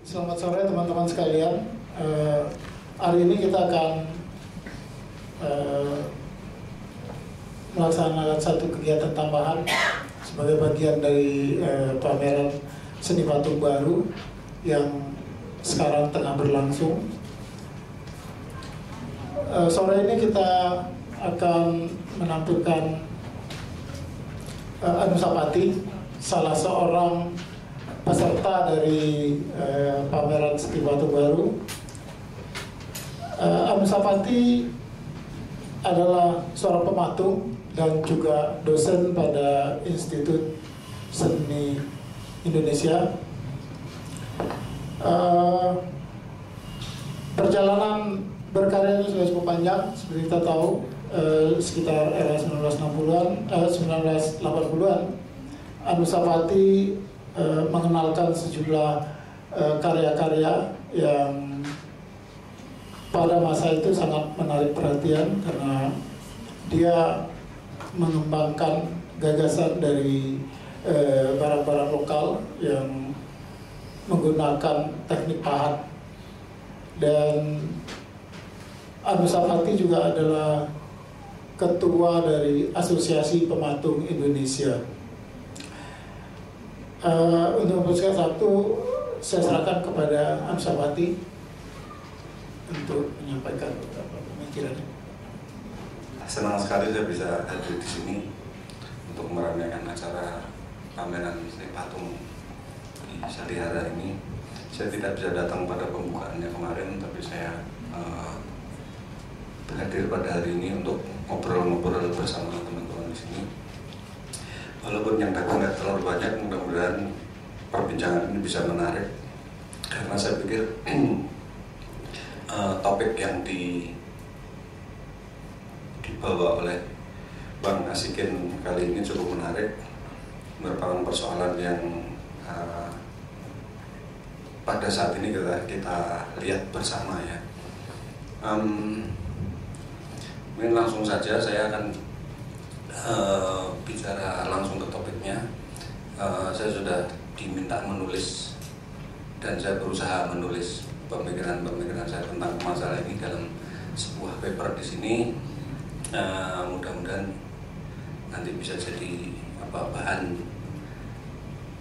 Selamat sore teman-teman sekalian. Hari ini kita akan melaksanakan satu kegiatan tambahan sebagai bagian dari pameran seni patung baru yang sekarang tengah berlangsung. Sore ini kita akan menampilkan Anusapati, salah seorang peserta dari pameran seni patung baru. Anusapati adalah seorang pematung dan juga dosen pada Institut Seni Indonesia. Perjalanan berkaryanya sudah cukup panjang, seperti kita tahu, sekitar era 1960-an, 1980-an. Anusapati mengenalkan sejumlah karya-karya yang pada masa itu sangat menarik perhatian karena dia mengembangkan gagasan dari barang-barang lokal yang menggunakan teknik pahat. Dan Anusapati juga adalah ketua dari Asosiasi Pematung Indonesia. Untuk memutuskan satu, saya serahkan kepada Anusapati untuk menyampaikan beberapa pemikirannya. Senang sekali saya bisa hadir di sini untuk meramaikan acara pameran seni patung di Salihara ini. Saya tidak bisa datang pada pembukaannya kemarin, tapi saya hadir pada hari ini untuk ngobrol-ngobrol bersama teman-teman di sini. Walaupun yang datang nggak terlalu banyak, mudah-mudahan perbincangan ini bisa menarik karena saya pikir topik yang dibawa oleh Bang Asikin kali ini cukup menarik, merupakan persoalan yang pada saat ini kita lihat bersama ya. Mungkin langsung saja saya akan bicara langsung ke topiknya. Saya sudah diminta menulis dan saya berusaha menulis pemikiran-pemikiran saya tentang masalah ini dalam sebuah paper di sini. Mudah-mudahan nanti bisa jadi bahan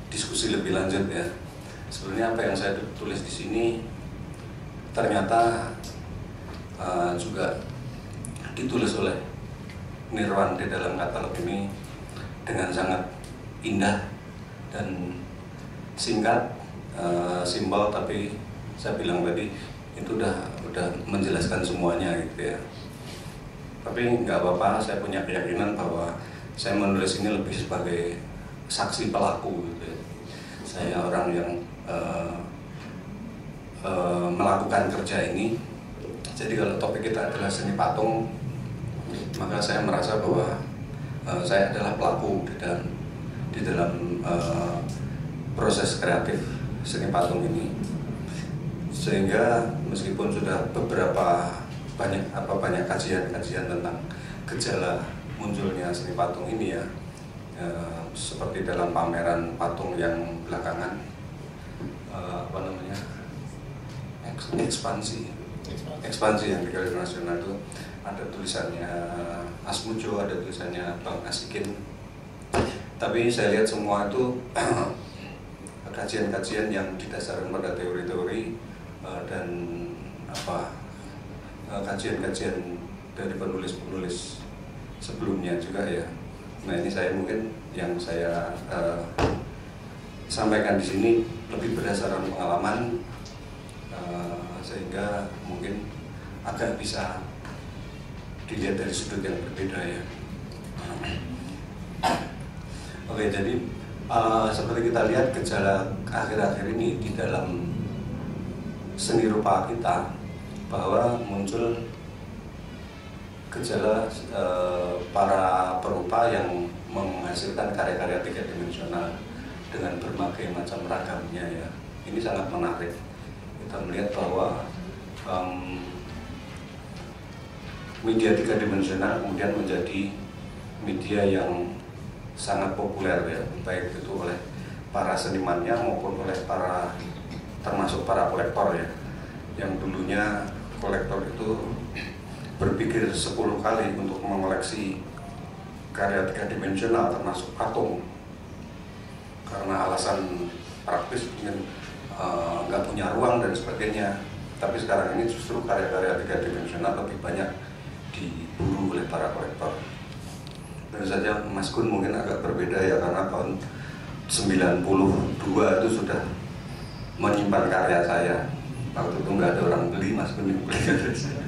diskusi lebih lanjut ya. Sebenarnya apa yang saya tulis di sini ternyata juga ditulis oleh Nirwan di dalam katalog ini dengan sangat indah dan singkat, simpel, tapi saya bilang tadi itu udah menjelaskan semuanya gitu ya. Tapi nggak apa-apa, saya punya keyakinan bahwa saya menulis ini lebih sebagai saksi pelaku gitu ya. Saya orang yang melakukan kerja ini. Jadi kalau topik kita adalah seni patung, maka saya merasa bahwa saya adalah pelaku di dalam proses kreatif seni patung ini. Sehingga meskipun sudah banyak kajian-kajian tentang gejala munculnya seni patung ini ya, seperti dalam pameran patung yang belakangan ekspansi yang di Galeri Nasional itu ada tulisannya Asmujo, ada tulisannya Bang Asikin. Tapi saya lihat semua itu kajian-kajian yang didasarkan pada teori-teori dan kajian-kajian dari penulis-penulis sebelumnya juga ya. Nah ini saya mungkin yang saya sampaikan di sini lebih berdasarkan pengalaman, sehingga mungkin agak bisa dilihat dari sudut yang berbeda ya. Oke, jadi seperti kita lihat gejala akhir-akhir ini di dalam seni rupa kita, bahwa muncul gejala para perupa yang menghasilkan karya-karya tiga dimensional dengan berbagai macam ragamnya ya. Ini sangat menarik. Kita melihat bahwa media tiga dimensional kemudian menjadi media yang sangat populer ya, baik itu oleh para senimannya maupun oleh para termasuk para kolektor ya, yang dulunya kolektor itu berpikir 10 kali untuk mengoleksi karya 3 dimensional termasuk patung, karena alasan praktis ingin nggak punya ruang dan sebagainya. Tapi sekarang ini justru karya-karya 3 dimensional lebih banyak diburu oleh para kolektor. Dan saja Mas Gun mungkin agak berbeda ya, karena tahun 92 itu sudah menyimpan karya saya. Waktu itu nggak ada orang beli, Mas Gun yang beli karya saya.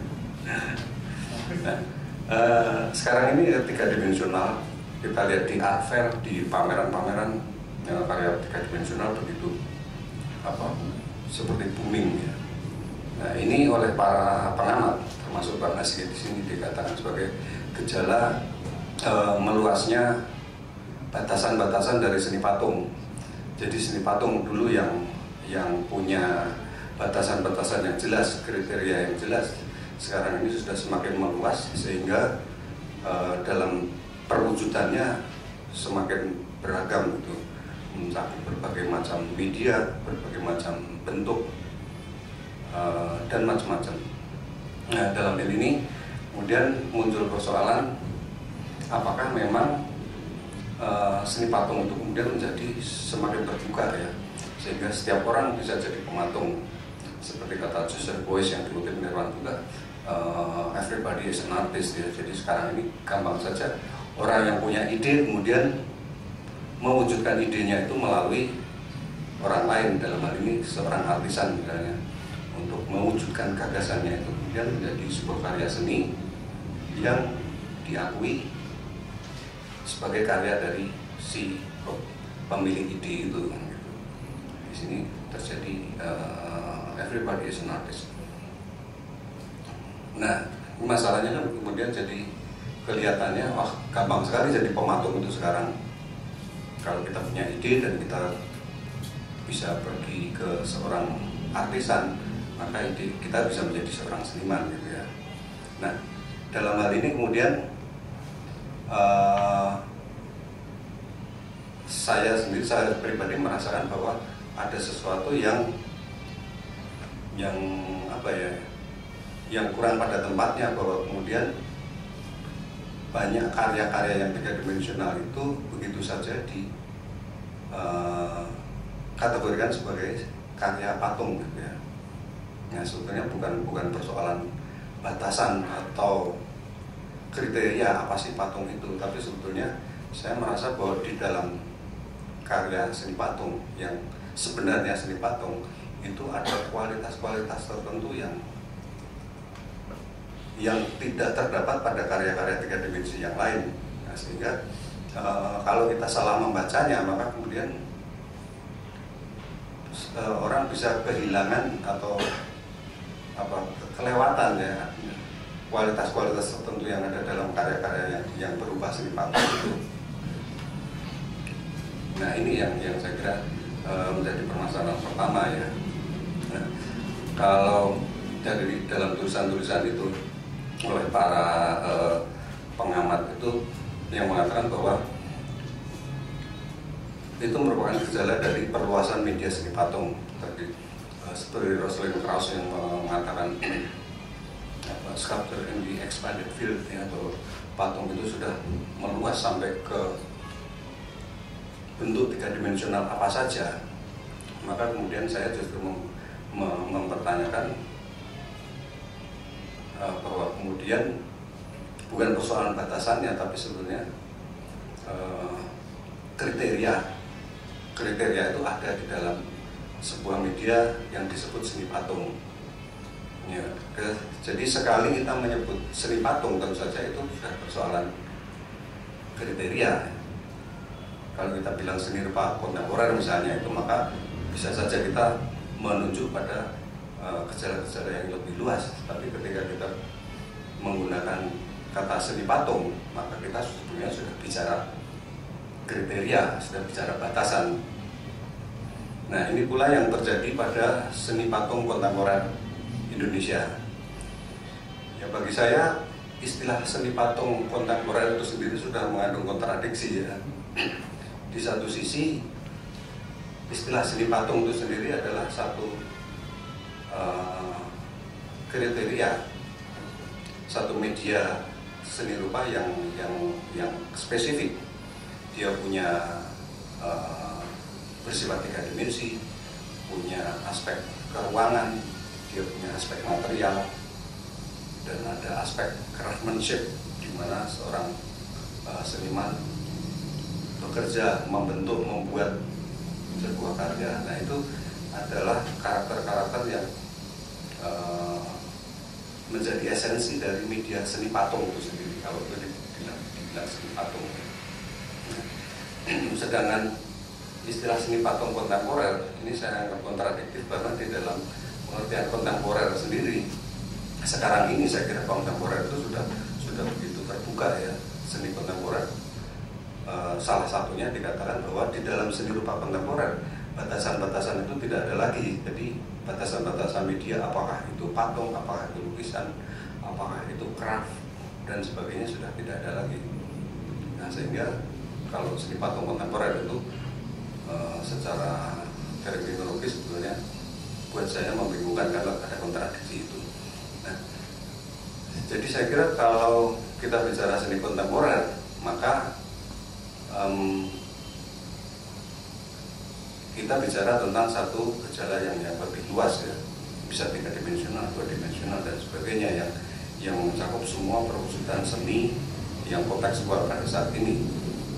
Nah, sekarang ini 3 dimensional, kita lihat di art fair, di pameran-pameran karya 3 dimensional begitu seperti booming ya. Nah, ini oleh para pengamat termasuk Bang Asri di sini dikatakan sebagai gejala meluasnya batasan-batasan dari seni patung. Jadi seni patung dulu yang punya batasan-batasan yang jelas, kriteria yang jelas, sekarang ini sudah semakin meluas sehingga dalam perwujudannya semakin beragam gitu, mencakup berbagai macam media, berbagai macam bentuk dan macam-macam. Nah, dalam hal ini kemudian muncul persoalan apakah memang seni patung itu kemudian menjadi semakin terbuka ya, sehingga setiap orang bisa jadi pematung. Seperti kata Joseph Beuys yang dikutip Nirwan juga, everybody is an artist ya. Jadi sekarang ini gampang saja orang yang punya ide kemudian mewujudkan idenya itu melalui orang lain, dalam hal ini seorang artisan misalnya, untuk mewujudkan gagasannya itu kemudian menjadi sebuah karya seni yang diakui sebagai karya dari si pemilik ide itu. Di sini terjadi everybody is an artist. Nah, masalahnya kan kemudian jadi kelihatannya wah gampang sekali jadi pematung itu sekarang. Kalau kita punya ide dan kita bisa pergi ke seorang artisan, maka ide kita bisa menjadi seorang seniman gitu ya. Nah, dalam hal ini kemudian saya pribadi merasakan bahwa ada sesuatu yang kurang pada tempatnya, bahwa kemudian banyak karya-karya yang 3 dimensional itu begitu saja kategorikan sebagai karya patung gitu ya. Nah, sebetulnya bukan persoalan batasan atau kriteria apa sih patung itu, tapi sebetulnya saya merasa bahwa di dalam karya seni patung yang sebenarnya seni patung itu ada kualitas-kualitas tertentu yang tidak terdapat pada karya-karya 3 dimensi yang lain. Nah, sehingga kalau kita salah membacanya, maka kemudian orang bisa kehilangan atau kelewatan ya kualitas-kualitas tertentu yang ada dalam karya-karya yang berupa seni patung itu. Nah, ini yang saya kira menjadi permasalahan pertama ya. Nah, kalau dari dalam tulisan-tulisan itu oleh para pengamat itu yang mengatakan bahwa itu merupakan gejala dari perluasan media seni patung. Tadi seperti Rosalind Krauss yang mengatakan sculpture in the expanded field ya, atau patung itu sudah meluas sampai ke bentuk 3 dimensional apa saja. Maka kemudian saya justru mempertanyakan bahwa kemudian bukan persoalan batasannya, tapi sebenarnya kriteria itu ada di dalam sebuah media yang disebut seni patung ya. Jadi sekali kita menyebut seni patung, tentu saja itu sudah persoalan kriteria. Kalau kita bilang seni rupa kontemporer misalnya, itu maka bisa saja kita menunjuk pada gejala-gejala yang lebih luas. Tapi ketika kita menggunakan kata seni patung, maka kita sebetulnya sudah bicara kriteria, sudah bicara batasan. Nah, ini pula yang terjadi pada seni patung kontemporer Indonesia. Ya, bagi saya istilah seni patung kontemporer itu sendiri sudah mengandung kontradiksi ya. Di satu sisi istilah seni patung itu sendiri adalah satu kriteria, satu media seni rupa yang spesifik. Dia punya bersifat 3 dimensi, punya aspek keruangan, dia punya aspek material, dan ada aspek craftsmanship, di mana seorang seniman bekerja, membentuk, membuat sebuah karya. Nah, itu adalah karakter-karakter yang menjadi esensi dari media seni patung itu sendiri, kalau itu dibilang seni patung. Sedangkan istilah seni patung kontemporer ini saya anggap kontradiktif, karena di dalam pengertian kontemporer sendiri sekarang ini saya kira kontemporer itu sudah begitu terbuka ya. Seni kontemporer salah satunya dikatakan bahwa di dalam seni rupa kontemporer batasan-batasan itu tidak ada lagi. Jadi batasan-batasan media, apakah itu patung, apakah itu lukisan, apakah itu craft dan sebagainya, sudah tidak ada lagi. Nah, sehingga kalau seni patung kontemporer itu secara terminologis sebetulnya buat saya membingungkan kalau ada kontradiksi itu. Nah, jadi saya kira kalau kita bicara seni kontemporer, maka kita bicara tentang satu gejala yang lebih luas ya, bisa 3 dimensional, 2 dimensional dan sebagainya, yang mencakup semua perwujudan seni yang kontekstual pada saat ini.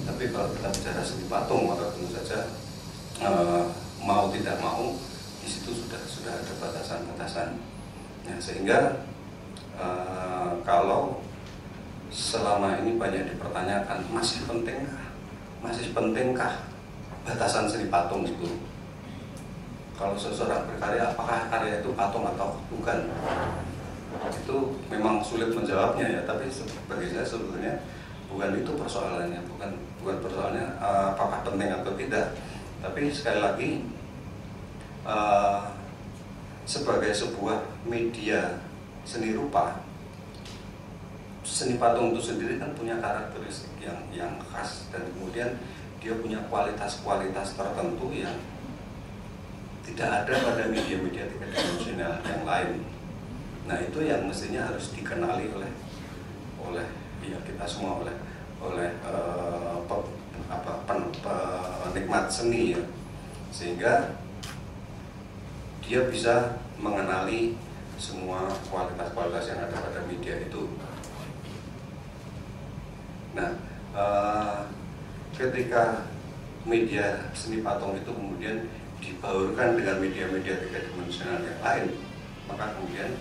Tapi kalau kita bicara seni patung, maka tentu saja mau tidak mau di situ sudah ada batasan-batasan. Nah, sehingga kalau selama ini banyak dipertanyakan, masih pentingkah batasan seni patung itu? Kalau seseorang berkarya, apakah karya itu patung atau bukan? Itu memang sulit menjawabnya ya. Tapi bagi saya sebetulnya bukan itu persoalannya, bukan persoalannya apakah penting atau tidak. Tapi sekali lagi sebagai sebuah media seni rupa, seni patung itu sendiri kan punya karakteristik yang khas, dan kemudian dia punya kualitas-kualitas tertentu yang tidak ada pada media-media 3 dimensional yang lain. Nah, itu yang mestinya harus dikenali oleh ya kita semua, oleh penikmat seni ya, sehingga dia bisa mengenali semua kualitas-kualitas yang ada pada media itu. Nah, ketika media seni patung itu kemudian dibaurkan dengan media-media 3 dimensional yang lain, maka kemudian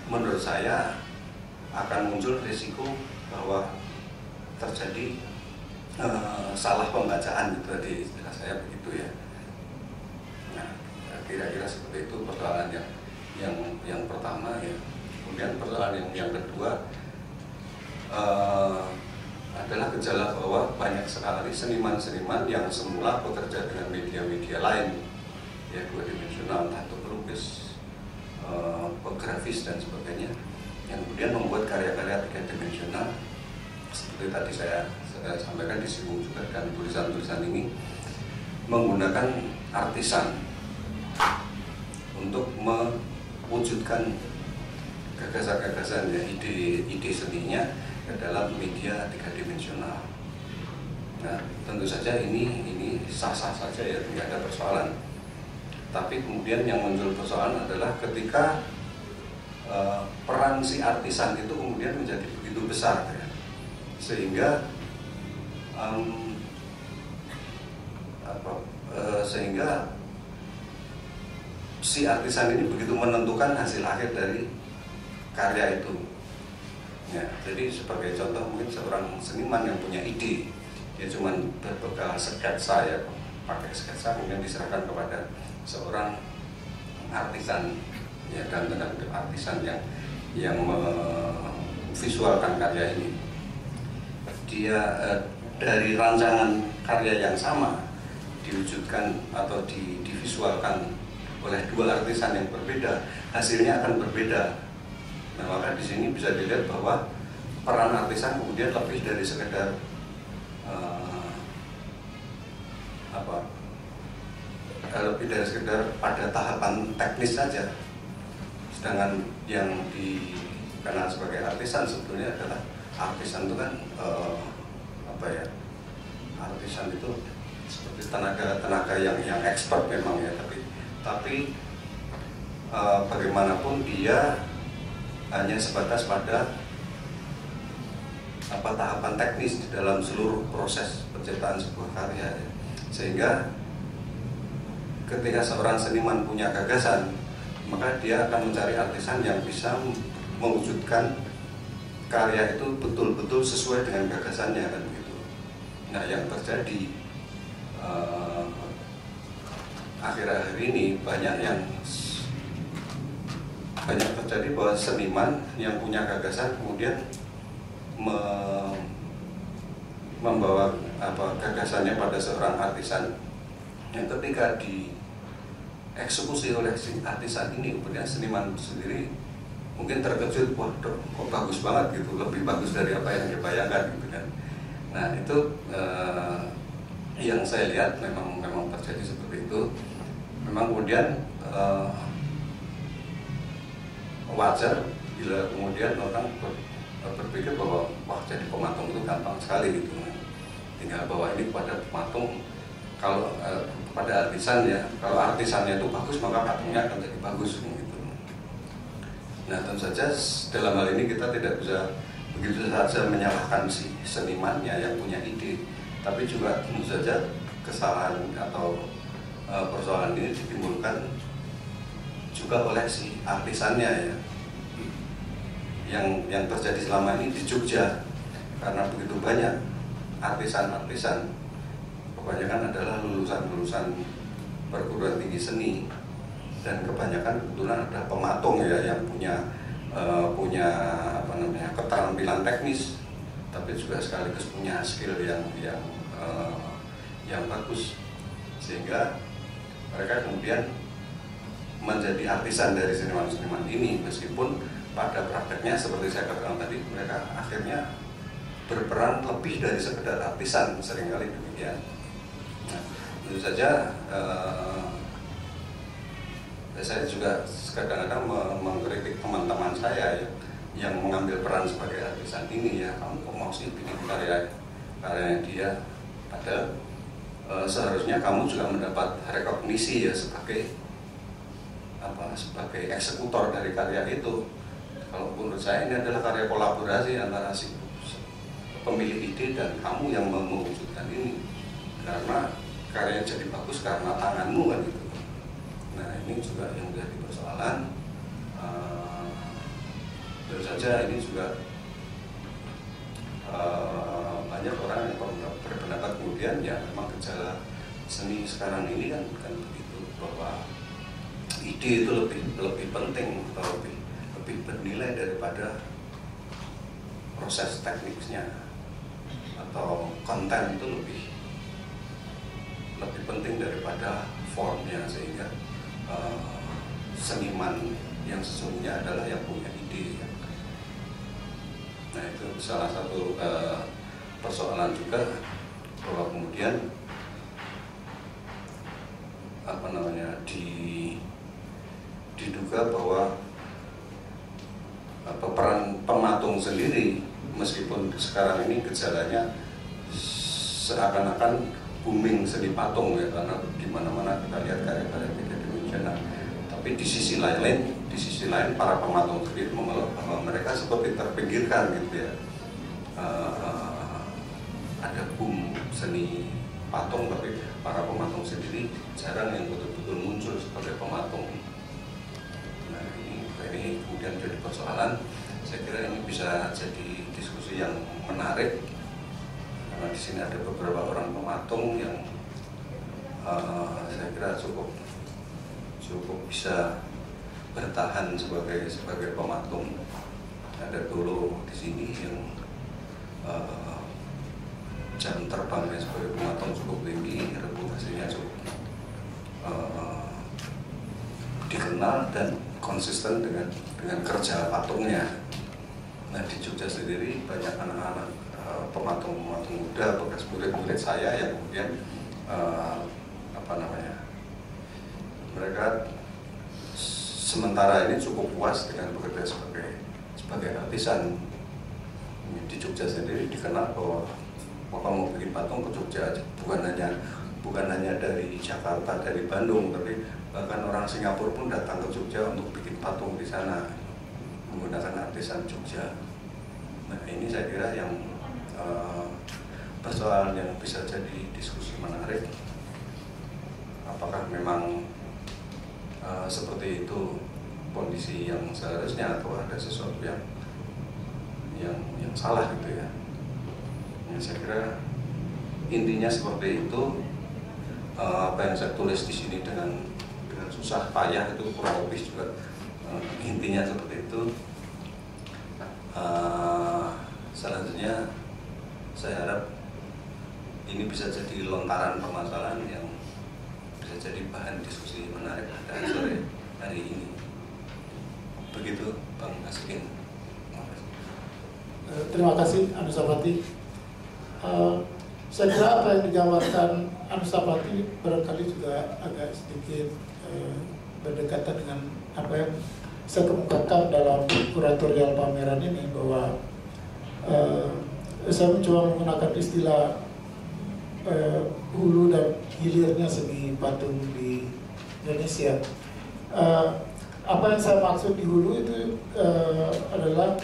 menurut saya akan muncul risiko bahwa terjadi salah pembacaan, gitu di istilah saya begitu ya. Nah, kira-kira seperti itu persoalan yang pertama ya. Kemudian persoalan yang kedua adalah gejala bahwa banyak sekali seniman-seniman yang semula bekerja dengan media-media lain ya, 2 dimensional, entah itu pelukis, grafis dan sebagainya, yang kemudian membuat karya-karya 3 dimensional seperti tadi saya sampaikan, disinggung juga dengan tulisan-tulisan ini, menggunakan artisan untuk mewujudkan gagasan-gagasan ya, ide seninya ke dalam media 3 dimensional. Nah, tentu saja ini sah-sah saja ya, tidak ada persoalan. Tapi kemudian yang muncul persoalan adalah ketika peran si artisan itu kemudian menjadi begitu besar ya, sehingga sehingga si artisan ini begitu menentukan hasil akhir dari karya itu. Ya, jadi sebagai contoh, mungkin seorang seniman yang punya ide, dia cuma berbekal sketsa ya, pakai sketsa kemudian diserahkan kepada seorang artisan ya, dan tanda kutip artisan yang memvisualkan karya ini. Dia dari rancangan karya yang sama diwujudkan atau divisualkan oleh 2 artisan yang berbeda, hasilnya akan berbeda. Nah, maka di sini bisa dilihat bahwa peran artisan kemudian lebih dari sekedar apa lebih dari sekedar pada tahapan teknis saja. Sedangkan yang dikenal sebagai artisan sebetulnya adalah artisan itu kan apa ya, artisan itu seperti tenaga yang expert memang ya, tapi bagaimanapun dia hanya sebatas pada apa tahapan teknis di dalam seluruh proses penciptaan sebuah karya ya. Sehingga ketika seorang seniman punya gagasan, maka dia akan mencari artisan yang bisa mewujudkan karya itu betul-betul sesuai dengan gagasannya kan begitu. Nah, yang terjadi akhir-akhir ini banyak terjadi bahwa seniman yang punya gagasan kemudian membawa gagasannya pada seorang artisan yang ketika dieksekusi oleh si artisan ini, kemudian seniman sendiri mungkin terkejut, wah kok bagus banget gitu, lebih bagus dari apa yang dibayangkan gitu kan. Nah itu yang saya lihat memang terjadi seperti itu. Memang kemudian wajar bila kemudian orang berpikir bahwa wah jadi pematung itu gampang sekali gitu, tinggal bawa ini kepada pematung. Kalau pada artisan ya, kalau artisannya itu bagus maka patungnya akan jadi bagus gitu. Nah tentu saja dalam hal ini kita tidak bisa begitu saja menyalahkan si senimannya yang punya ide, tapi juga tentu saja kesalahan atau persoalan ini ditimbulkan juga oleh si artisannya ya. Yang terjadi selama ini di Jogja, karena begitu banyak artisan-artisan, kebanyakan adalah lulusan perguruan tinggi seni, dan kebanyakan kebetulan ada pematung ya yang punya apa namanya keterampilan teknis, tapi juga sekaligus punya skill yang bagus, sehingga mereka kemudian menjadi artisan dari seniman-seniman ini, meskipun pada prakteknya seperti saya katakan tadi, mereka akhirnya berperan lebih dari sekedar artisan, seringkali demikian. Nah, tentu saja saya juga kadang-kadang mengkritik teman-teman saya yang mengambil peran sebagai artisan ini ya, kamu kok mau sih bikin karya dia, padahal seharusnya kamu juga mendapat rekognisi ya sebagai eksekutor dari karya itu. Kalau menurut saya ini adalah karya kolaborasi antara si pemilik ide dan kamu yang mewujudkan ini, karena karya jadi bagus karena tanganmu kan gitu. Nah ini juga yang menjadi persoalan. Tentu saja ini juga banyak orang yang berpendapat kemudian ya memang gejala seni sekarang ini kan begitu, bahwa ide itu lebih penting atau lebih bernilai daripada proses tekniknya, atau konten itu lebih penting daripada formnya, sehingga seniman yang sesungguhnya adalah yang punya ide. Nah itu salah satu persoalan juga, bahwa kemudian apa namanya diduga bahwa peran pematung sendiri, meskipun sekarang ini gejalanya seakan-akan booming seni patung ya, karena di mana-mana kita lihat karya-karya kita di Indonesia. Tapi di sisi lain para pematung sendiri mengeluh bahwa mereka seperti terpinggirkan gitu ya. Ada boom seni patung, tapi para pematung sendiri jarang yang betul-betul muncul sebagai pematung. Nah ini kemudian jadi persoalan. Saya kira ini bisa jadi diskusi yang menarik, karena di sini ada beberapa orang pematung yang saya kira cukup bisa bertahan sebagai pematung. Ada Dolo di sini yang jam terbangnya sebagai pematung cukup tinggi, reputasinya cukup dikenal dan konsisten dengan kerja patungnya. Nah di Jogja sendiri banyak anak-anak pematung muda, bekas murid-murid saya yang kemudian apa namanya, mereka sementara ini cukup puas dengan bekerja sebagai artisan. Di Jogja sendiri dikenal bahwa mau bikin patung ke Jogja, bukan hanya dari Jakarta, dari Bandung, tapi bahkan orang Singapura pun datang ke Jogja untuk bikin patung di sana menggunakan artisan Jogja. Nah, ini saya kira yang persoalan yang bisa jadi diskusi menarik. Apakah memang seperti itu kondisi yang seharusnya, atau ada sesuatu yang salah gitu ya. Saya kira intinya seperti itu. Apa yang saya tulis di sini dengan susah payah itu kurang lebih juga intinya seperti itu. Selanjutnya saya harap ini bisa jadi lontaran permasalahan yang bisa jadi bahan diskusi menarik pada sore hari ini. Begitu Bang Asikin. Terima kasih Anusapati. Saya kira apa yang digambarkan Anusapati barangkali juga agak sedikit berdekatan dengan apa yang saya kemukakan dalam kuratorial pameran ini, bahwa saya mencoba menggunakan istilah hulu dan hilirnya seni patung di Indonesia. Apa yang saya maksud di hulu itu adalah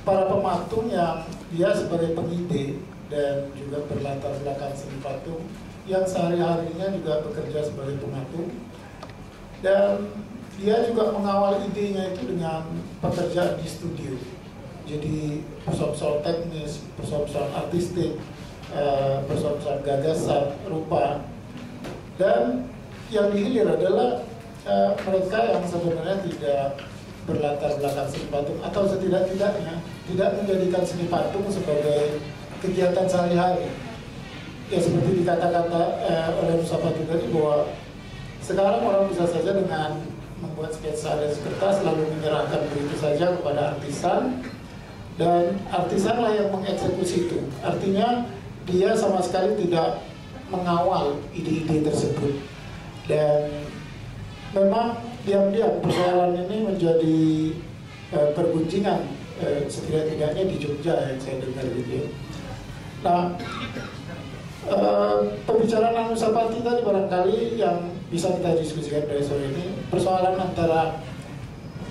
para pematung yang dia sebagai pengide dan juga berlatar belakang seni patung, yang sehari-harinya juga bekerja sebagai pematung, dan dia juga mengawal idenya itu dengan pekerjaan di studio. Jadi persoalan teknis, persoalan artistik, persoalan gagasan, rupa. Dan yang dihilir adalah mereka yang sebenarnya tidak berlatar belakang seni patung, atau setidak-tidaknya tidak menjadikan seni patung sebagai kegiatan sehari-hari. Ya, seperti dikata-kata oleh Nusapati tadi, bahwa sekarang orang bisa saja dengan membuat sketsa dan kertas lalu menyerahkan begitu saja kepada artisan, dan artisanlah yang mengeksekusi itu. Artinya dia sama sekali tidak mengawal ide-ide tersebut. Dan memang diam-diam persoalan ini menjadi pergunjingan setidak-tidaknya di Jogja yang saya dengar gitu ya. Nah, pembicaraan Anusapati tadi barangkali yang bisa kita diskusikan dari sore ini, persoalan antara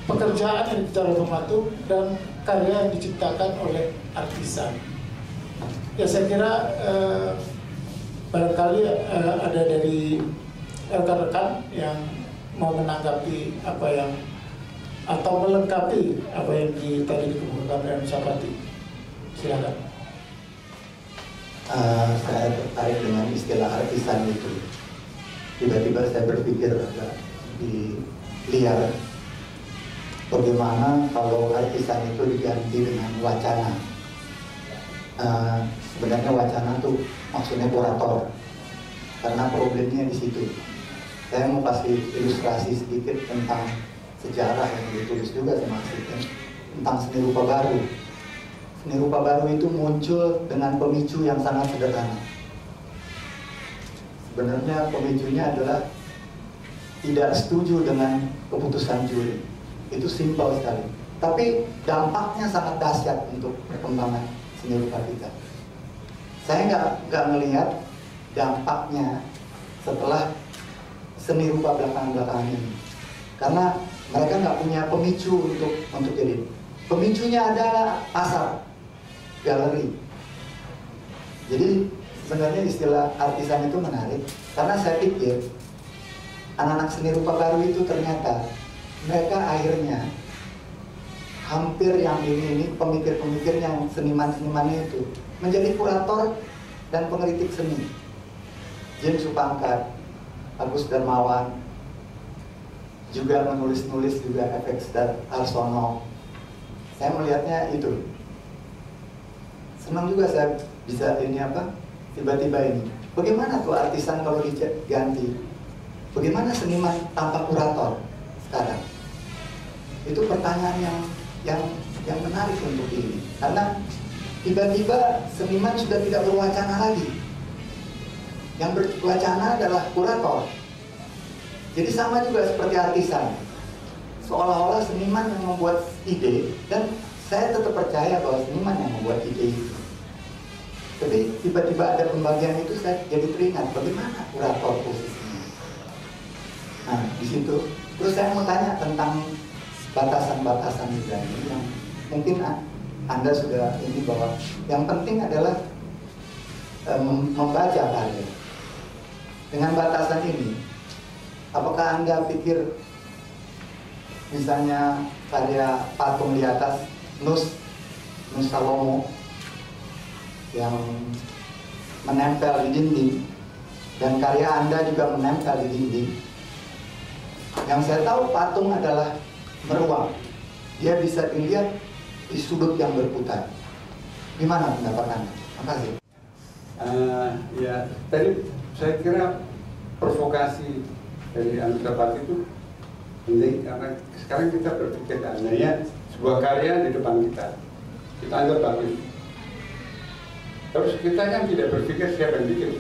pekerjaan yang bicara pematung dan karya yang diciptakan oleh artisan. Ya, saya kira barangkali ada dari rekan-rekan yang mau menanggapi apa yang, atau melengkapi apa yang tadi dikemukakan oleh Anusapati. Silakan. Saya tertarik dengan istilah artisan itu. Tiba-tiba saya berpikir agak di liar, bagaimana kalau artisan itu diganti dengan wacana. Sebenarnya wacana itu maksudnya kurator, karena problemnya di situ. Saya mau kasih ilustrasi sedikit tentang sejarah yang ditulis juga sama Asikin, tentang seni rupa baru. Seni rupa baru itu muncul dengan pemicu yang sangat sederhana. Sebenarnya pemicunya adalah tidak setuju dengan keputusan juri. Itu simpel sekali. Tapi dampaknya sangat dahsyat untuk perkembangan seni rupa kita. Saya nggak melihat dampaknya setelah seni rupa belakangan ini, karena mereka nggak punya pemicu untuk jadi. Pemicunya adalah pasar, galeri. Jadi sebenarnya istilah artisan itu menarik, karena saya pikir anak-anak seni rupa baru itu ternyata mereka akhirnya hampir yang ini pemikir-pemikir yang seniman-senimannya itu menjadi kurator dan pengkritik seni. James Supangkat, Agus Darmawan, juga menulis-nulis juga FX dan Arsono. Saya melihatnya itu. Senang juga saya bisa ini tiba-tiba ini. Bagaimana tuh artisan kalau diganti? Bagaimana seniman tanpa kurator sekarang? Itu pertanyaan yang menarik untuk ini. Karena tiba-tiba seniman sudah tidak berwacana lagi. yang berwacana adalah kurator. Jadi sama juga seperti artisan, seolah-olah seniman yang membuat ide, dan saya tetap percaya bahwa seniman yang membuat ide itu. Tapi tiba-tiba ada pembagian itu, saya jadi teringat bagaimana kurator posisinya. Nah, di situ. Terus saya mau tanya tentang batasan-batasan juga ini yang mungkin Anda sudah ini, bahwa yang penting adalah membaca karya. Dengan batasan ini, apakah Anda pikir misalnya karya patung di atas Nus Salomo yang menempel di dinding, dan karya Anda juga menempel di dinding. Yang saya tahu patung adalah meruang, dia bisa dilihat di sudut yang berputar. Gimana pendapat Anda? Terima kasih. Ya, tadi saya kira provokasi dari Anggota Parti itu penting, karena sekarang kita berpikir adanya sebuah karya di depan kita anggap bagus. Terus kita kan tidak berpikir siapa yang bikin.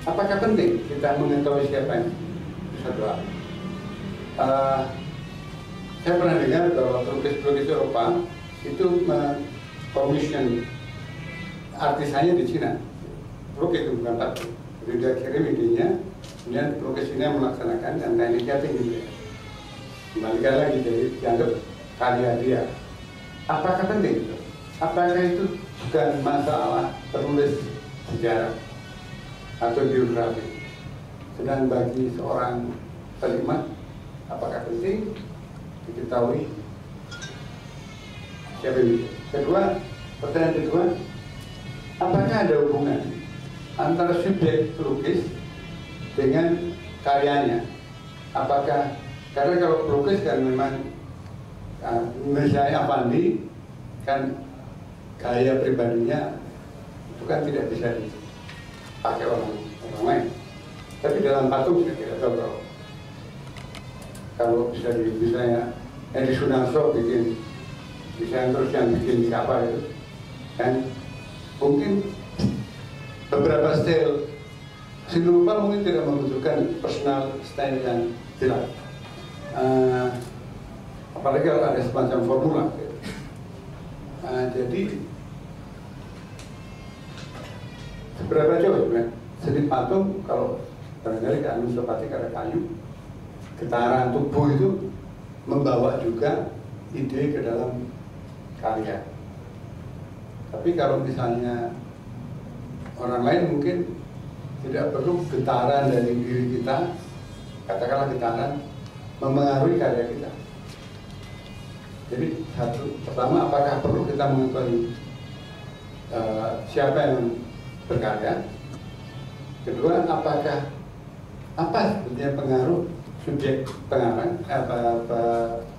Apakah penting kita mengetahui siapa yang satu hal? Saya pernah dengar bahwa pelukis-pelukis Eropa itu commission artisannya di Cina. Pelukis itu bukan patung. Jadi dia kirim idenya, kemudian pelukis ini melaksanakan, dan tekniknya tinggi. Kembalikan lagi, jadi dianggap karya dia. Apakah penting itu? Apakah itu bukan masalah penulis sejarah atau biografi? Sedang bagi seorang seniman, apakah penting diketahui siapa itu? Kedua, pertanyaan kedua, apakah ada hubungan antara subjek pelukis dengan karyanya? Apakah, karena kalau pelukis kan memang misalnya Avandi kan gaya pribadinya itu kan tidak bisa dipakai orang lain. Tapi dalam patung saya tidak tahu kalau bisa misalnya Edi Sunarso bikin desain, terus yang bikin siapa itu kan mungkin beberapa style seni rupa mungkin tidak membutuhkan personal style yang jelas, apalagi kalau ada semacam formula gitu. Jadi seberapa jauh sebenarnya seni patung, kalau barangkali ke anu seperti ada kayu, getaran tubuh itu membawa juga ide ke dalam karya. Tapi kalau misalnya orang lain mungkin tidak perlu getaran dari diri kita, katakanlah getaran mempengaruhi karya kita. Jadi satu, pertama, apakah perlu kita mengetahui siapa yang berkarya? Kedua, apakah apa sebetulnya pengaruh subjek pengarang,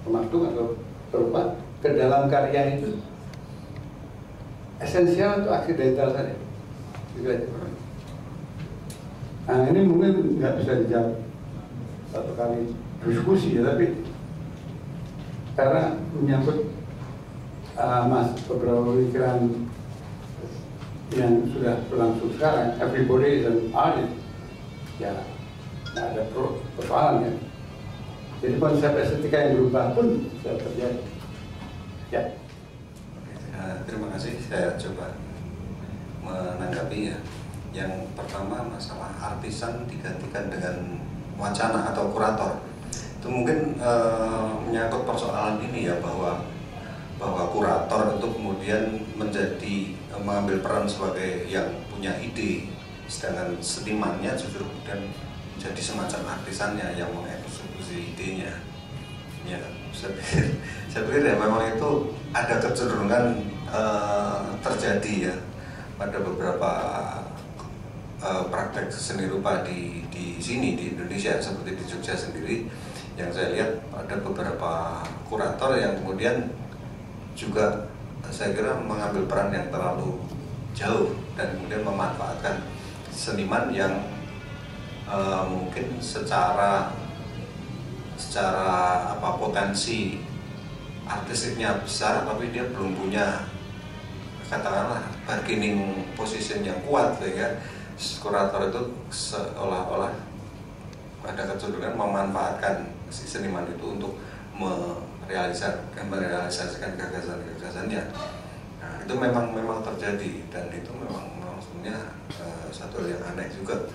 pematung atau perupa ke dalam karya itu? Esensial atau aksidental saja? Gitu aja. Nah, ini mungkin nggak bisa dijawab satu kali diskusi ya, tapi karena menyangkut beberapa pemikiran yang sudah berlangsung sekarang, everybody is an artist, ya nggak ada persoalan ya. Jadi konsep estetika yang berubah pun bisa terjadi. Ya. Terima kasih, saya coba menanggapi ya. Yang pertama, masalah artisan digantikan dengan wacana atau kurator. Itu mungkin menyangkut persoalan ini ya, bahwa kurator itu kemudian mengambil peran sebagai yang punya ide, sedangkan senimannya justru kemudian jadi semacam artisannya yang mengeksekusi idenya. Ya, saya pikir ya memang itu ada kecenderungan terjadi ya pada beberapa praktek seni rupa di sini di Indonesia, seperti di Jogja sendiri, yang saya lihat ada beberapa kurator yang kemudian juga saya kira mengambil peran yang terlalu jauh dan kemudian memanfaatkan seniman yang mungkin secara potensi artistiknya besar, tapi dia belum punya katakanlah bargaining position yang kuat, sehingga kurator itu seolah-olah ada kecenderungan memanfaatkan si seniman itu untuk merealisasikan gagasan-gagasannya. Nah, itu memang terjadi, dan itu memang sebenarnya satu hal yang aneh juga.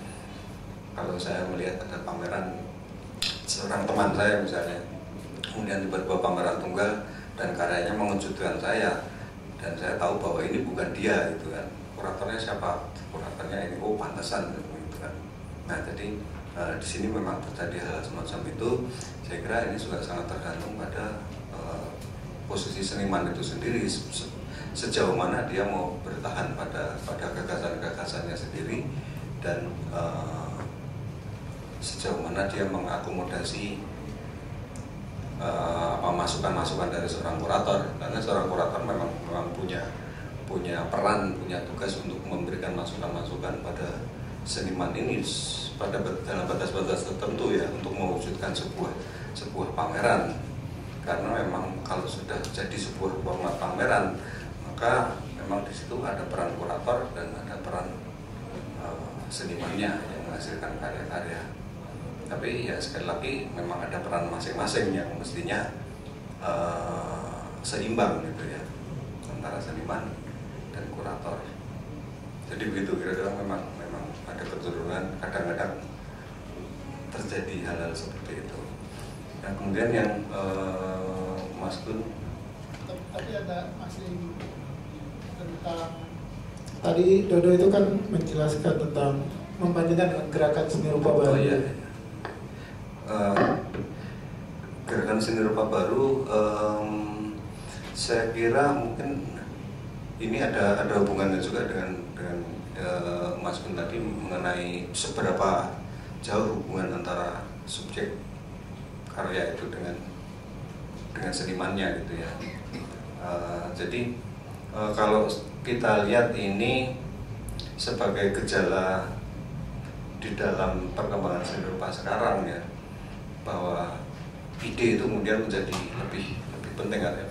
Kalau saya melihat ada pameran seorang teman saya misalnya, kemudian tiba-tiba pameran tunggal dan karyanya mengejutkan saya, dan saya tahu bahwa ini bukan dia gitu kan. Kuratornya siapa? Kuratornya ini, oh pantesan gitu kan. Nah, jadi di sini memang terjadi hal semacam itu. Saya kira ini juga sangat tergantung pada posisi seniman itu sendiri, sejauh mana dia mau bertahan pada gagasan-gagasannya sendiri, dan sejauh mana dia mengakomodasi masukan-masukan dari seorang kurator. Karena seorang kurator memang punya peran, punya tugas untuk memberikan masukan-masukan pada seniman ini dalam batas-batas tertentu ya, untuk mewujudkan sebuah pameran. Karena memang kalau sudah jadi sebuah format pameran, maka memang di situ ada peran kurator dan ada peran senimannya yang menghasilkan karya-karya. Tapi ya sekali lagi memang ada peran masing-masing yang mestinya seimbang gitu ya, antara seniman dan kurator. Jadi begitu kira-kira, memang ada kecenderungan kadang-kadang terjadi hal-hal seperti itu. Nah, kemudian yang Mas Gun, tadi ada masih tentang, tadi Dodo itu kan menjelaskan tentang membandingkan dengan gerakan seni rupa baru. Oh iya. Gerakan seni rupa baru, saya kira mungkin ini ada hubungannya juga dengan Mas Gun tadi mengenai seberapa jauh hubungan antara subjek karya itu dengan senimannya gitu ya. Jadi kalau kita lihat ini sebagai gejala di dalam perkembangan seni rupa sekarang ya, bahwa ide itu kemudian menjadi lebih penting kan ya.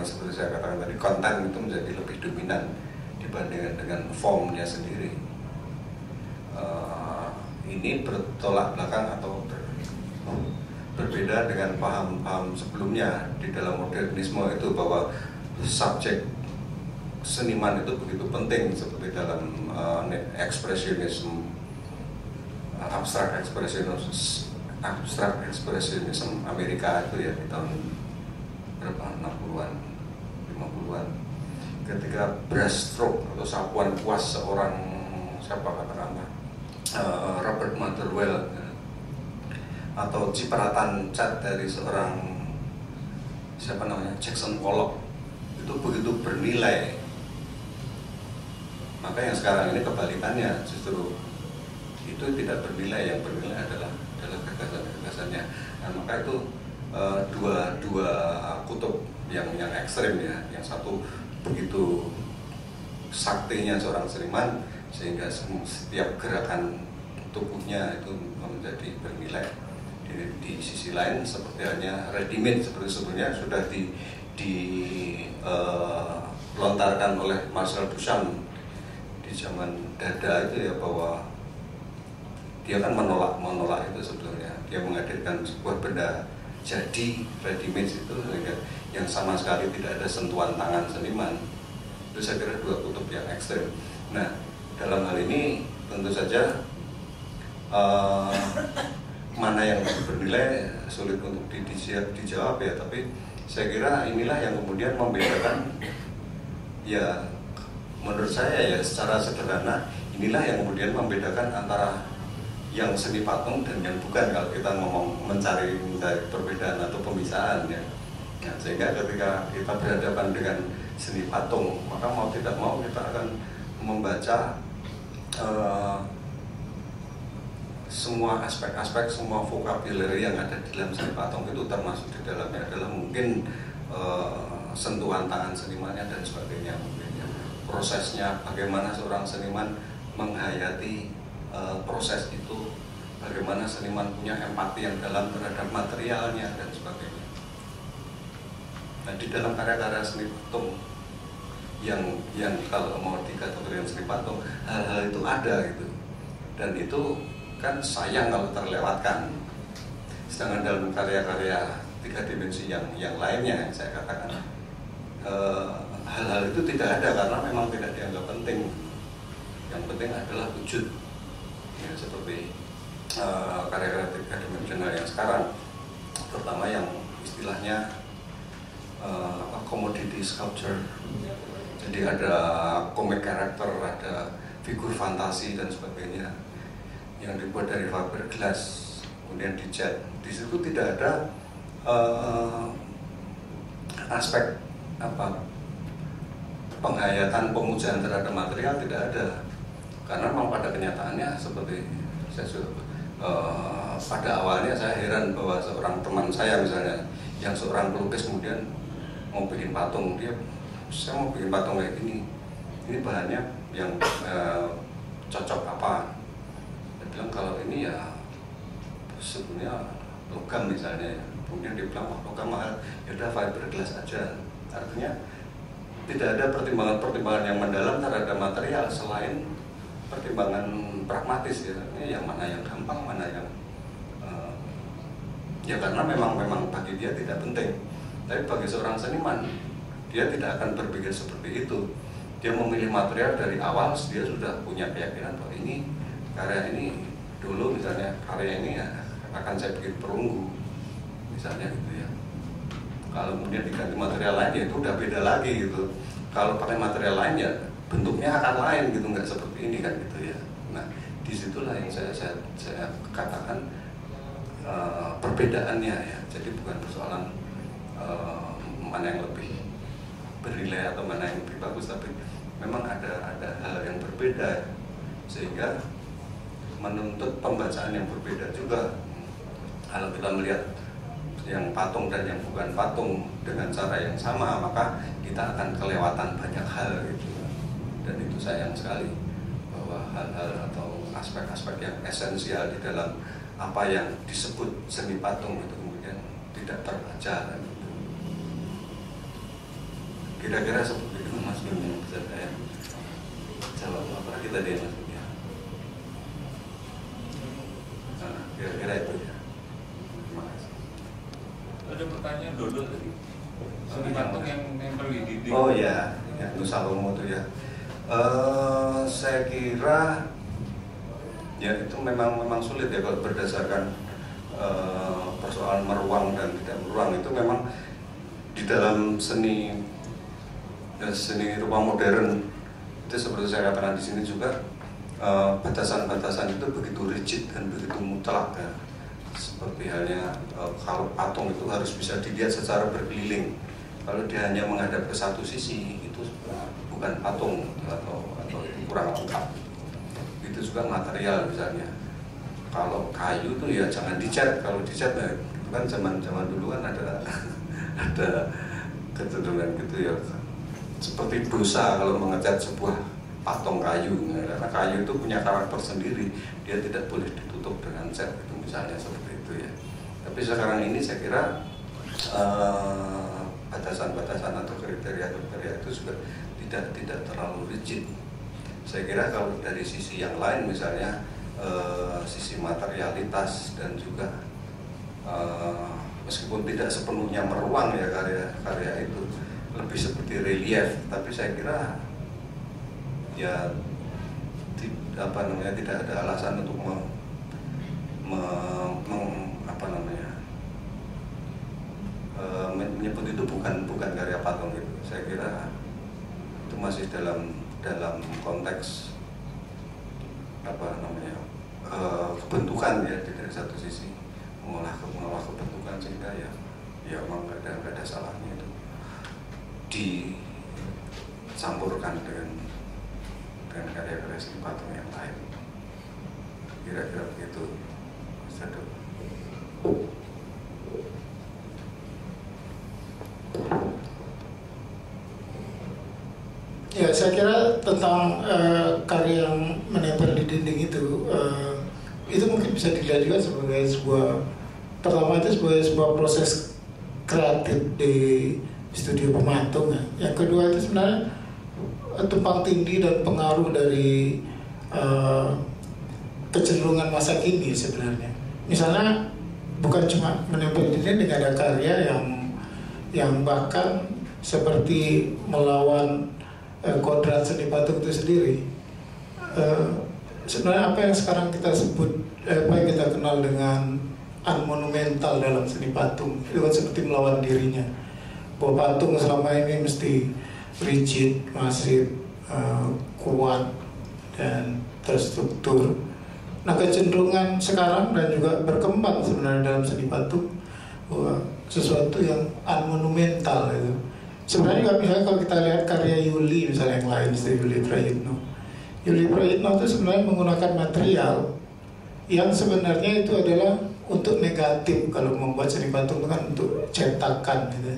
Seperti saya katakan tadi, konten itu menjadi lebih dominan dibandingkan dengan formnya sendiri. Ini bertolak belakang atau berbeda dengan paham-paham sebelumnya di dalam modernisme itu, bahwa subjek seniman itu begitu penting, seperti dalam ekspresionisme, abstrak ekspresionisme Amerika itu ya, di tahun berapa, 60-an, 50-an, ketika brush stroke atau sapuan kuas seorang Robert Motherwell, atau cipratan cat dari seorang Jackson Pollock, itu begitu bernilai. Maka yang sekarang ini kebalikannya, justru itu tidak bernilai, yang bernilai adalah gagasan-gagasannya. Nah, maka itu dua kutub yang ekstrem ya. Yang satu begitu saktinya seorang seniman sehingga setiap gerakan tubuhnya itu menjadi bernilai. Di sisi lain seperti halnya ready made, seperti sebelumnya sudah dilontarkan oleh Marcel Duchamp di zaman Dada itu ya, bahwa dia kan menolak itu sebetulnya. Dia menghadirkan sebuah benda jadi ready made itu yang sama sekali tidak ada sentuhan tangan seniman. Itu saya kira dua kutub yang ekstrem. Nah, dalam hal ini tentu saja mana yang bernilai sulit untuk dijawab ya, tapi saya kira inilah yang kemudian membedakan ya, menurut saya ya secara sederhana, inilah yang kemudian membedakan antara yang seni patung dan yang bukan, kalau kita ngomong mencari perbedaan atau pemisahan ya. Nah, sehingga ketika kita berhadapan dengan seni patung, maka mau tidak mau kita akan membaca semua aspek-aspek, semua vocabulary yang ada di dalam seni patung itu, termasuk di dalamnya adalah mungkin sentuhan tangan senimannya dan sebagainya, mungkin ya. Prosesnya, bagaimana seorang seniman menghayati proses itu, bagaimana seniman punya empati yang dalam terhadap materialnya dan sebagainya. Nah, di dalam karya-karya seni patung yang kalau mau dikategorikan seni patung, hal-hal itu ada gitu, dan itu kan sayang kalau terlewatkan. Sedangkan dalam karya-karya 3 dimensi yang lainnya, saya katakan hal-hal itu tidak ada karena memang tidak dianggap penting. Yang penting adalah wujud, ya, seperti karya-karya 3 dimensional yang sekarang, terutama yang istilahnya commodity sculpture. Jadi ada comic character, ada figur fantasi dan sebagainya yang dibuat dari fiberglass, kemudian dicat. Di situ tidak ada aspek penghayatan, pemujaan terhadap material, tidak ada. Karena memang pada kenyataannya seperti saya sudah pada awalnya saya heran bahwa seorang teman saya misalnya yang seorang pelukis kemudian mau bikin patung, saya mau bikin patung kayak gini, ini bahannya yang cocok apa? Dia bilang kalau ini ya sebenarnya logam misalnya, kemudian dia bilang logam mahal, ya udah fiberglass aja. Artinya tidak ada pertimbangan-pertimbangan yang mendalam terhadap material selain pertimbangan pragmatis, ya. Ini yang mana yang gampang, mana yang ya karena memang bagi dia tidak penting. Tapi bagi seorang seniman, dia tidak akan berpikir seperti itu. Dia memilih material dari awal, dia sudah punya keyakinan bahwa ini karya ini dulu misalnya karya ini ya, akan saya bikin perunggu misalnya gitu ya. Kalau kemudian diganti material lain ya itu udah beda lagi gitu. Kalau pakai material lain ya bentuknya akan lain gitu, nggak seperti ini kan gitu ya. Nah disitulah yang saya katakan perbedaannya ya. Jadi bukan persoalan mana yang lebih bernilai atau mana yang lebih bagus, tapi memang ada hal yang berbeda sehingga menuntut pembacaan yang berbeda juga. Kalau kita melihat yang patung dan yang bukan patung dengan cara yang sama, maka kita akan kelewatan banyak hal gitu. Dan itu sayang sekali bahwa hal-hal atau aspek-aspek yang esensial di dalam apa yang disebut seni patung itu kemudian tidak terbaca gitu. Kira-kira seperti itu Mas Bim yang bisa saya jawab, apalagi tadi Mas Bim ya. Nah, kira-kira itu ya. Terima kasih. Ada pertanyaan Dodo tadi. Seni patung yang nempel di dinding. Oh ya, yang Nusalomo itu ya. Saya kira ya itu memang sulit ya kalau berdasarkan persoalan meruang dan tidak meruang. Itu memang di dalam seni ruang modern itu seperti saya katakan di sini juga batasan-batasan itu begitu rigid dan begitu mutlak ya. Seperti halnya kalau patung itu harus bisa dilihat secara berkeliling. Kalau dia hanya menghadap ke satu sisi itu bukan patung atau itu kurang lengkap. Itu juga material misalnya. Kalau kayu itu ya jangan dicat. Kalau dicat ya, itu kan zaman dulu kan ada kecenderungan gitu ya. Seperti dosa kalau mengecat sebuah patung kayu, karena kayu itu punya karakter sendiri, dia tidak boleh ditutup dengan cat itu misalnya seperti itu ya. Tapi sekarang ini saya kira batasan-batasan atau kriteria itu juga tidak terlalu rigid. Saya kira kalau dari sisi yang lain misalnya sisi materialitas dan juga meskipun tidak sepenuhnya meruang ya karya itu lebih seperti relief, tapi saya kira ya tidak ada alasan untuk menyebut itu bukan karya patung gitu. Saya kira itu masih dalam konteks kebentukan ya, dari satu sisi mengolah kebentukan sehingga ya memang nggak ada salahnya itu dicampurkan dengan karya-karya seni patung yang lain. Kira-kira begitu, Mas Dado. Ya, saya kira tentang karya yang menempel di dinding itu mungkin bisa dilihat juga sebagai pertama itu sebuah proses kreatif di studio pematung. Yang kedua itu sebenarnya tumpang tindih dan pengaruh dari kecenderungan masa kini sebenarnya. Misalnya bukan cuma menempel diri dengan ada karya yang bahkan seperti melawan kodrat seni patung itu sendiri. Sebenarnya apa yang sekarang kita sebut, apa yang kita kenal dengan unmonumental dalam seni patung, itu kan seperti melawan dirinya. Bahwa patung selama ini mesti rigid, masif, kuat, dan terstruktur. Nah, kecenderungan sekarang dan juga berkembang sebenarnya dalam seni patung bahwa sesuatu yang unmonumental itu. Sebenarnya juga misalnya kalau kita lihat karya Yuli misalnya yang lain, seperti Yuli Prayitno. Yuli Prayitno itu sebenarnya menggunakan material yang sebenarnya itu adalah untuk negatif. Kalau membuat seni patung itu kan untuk cetakan gitu,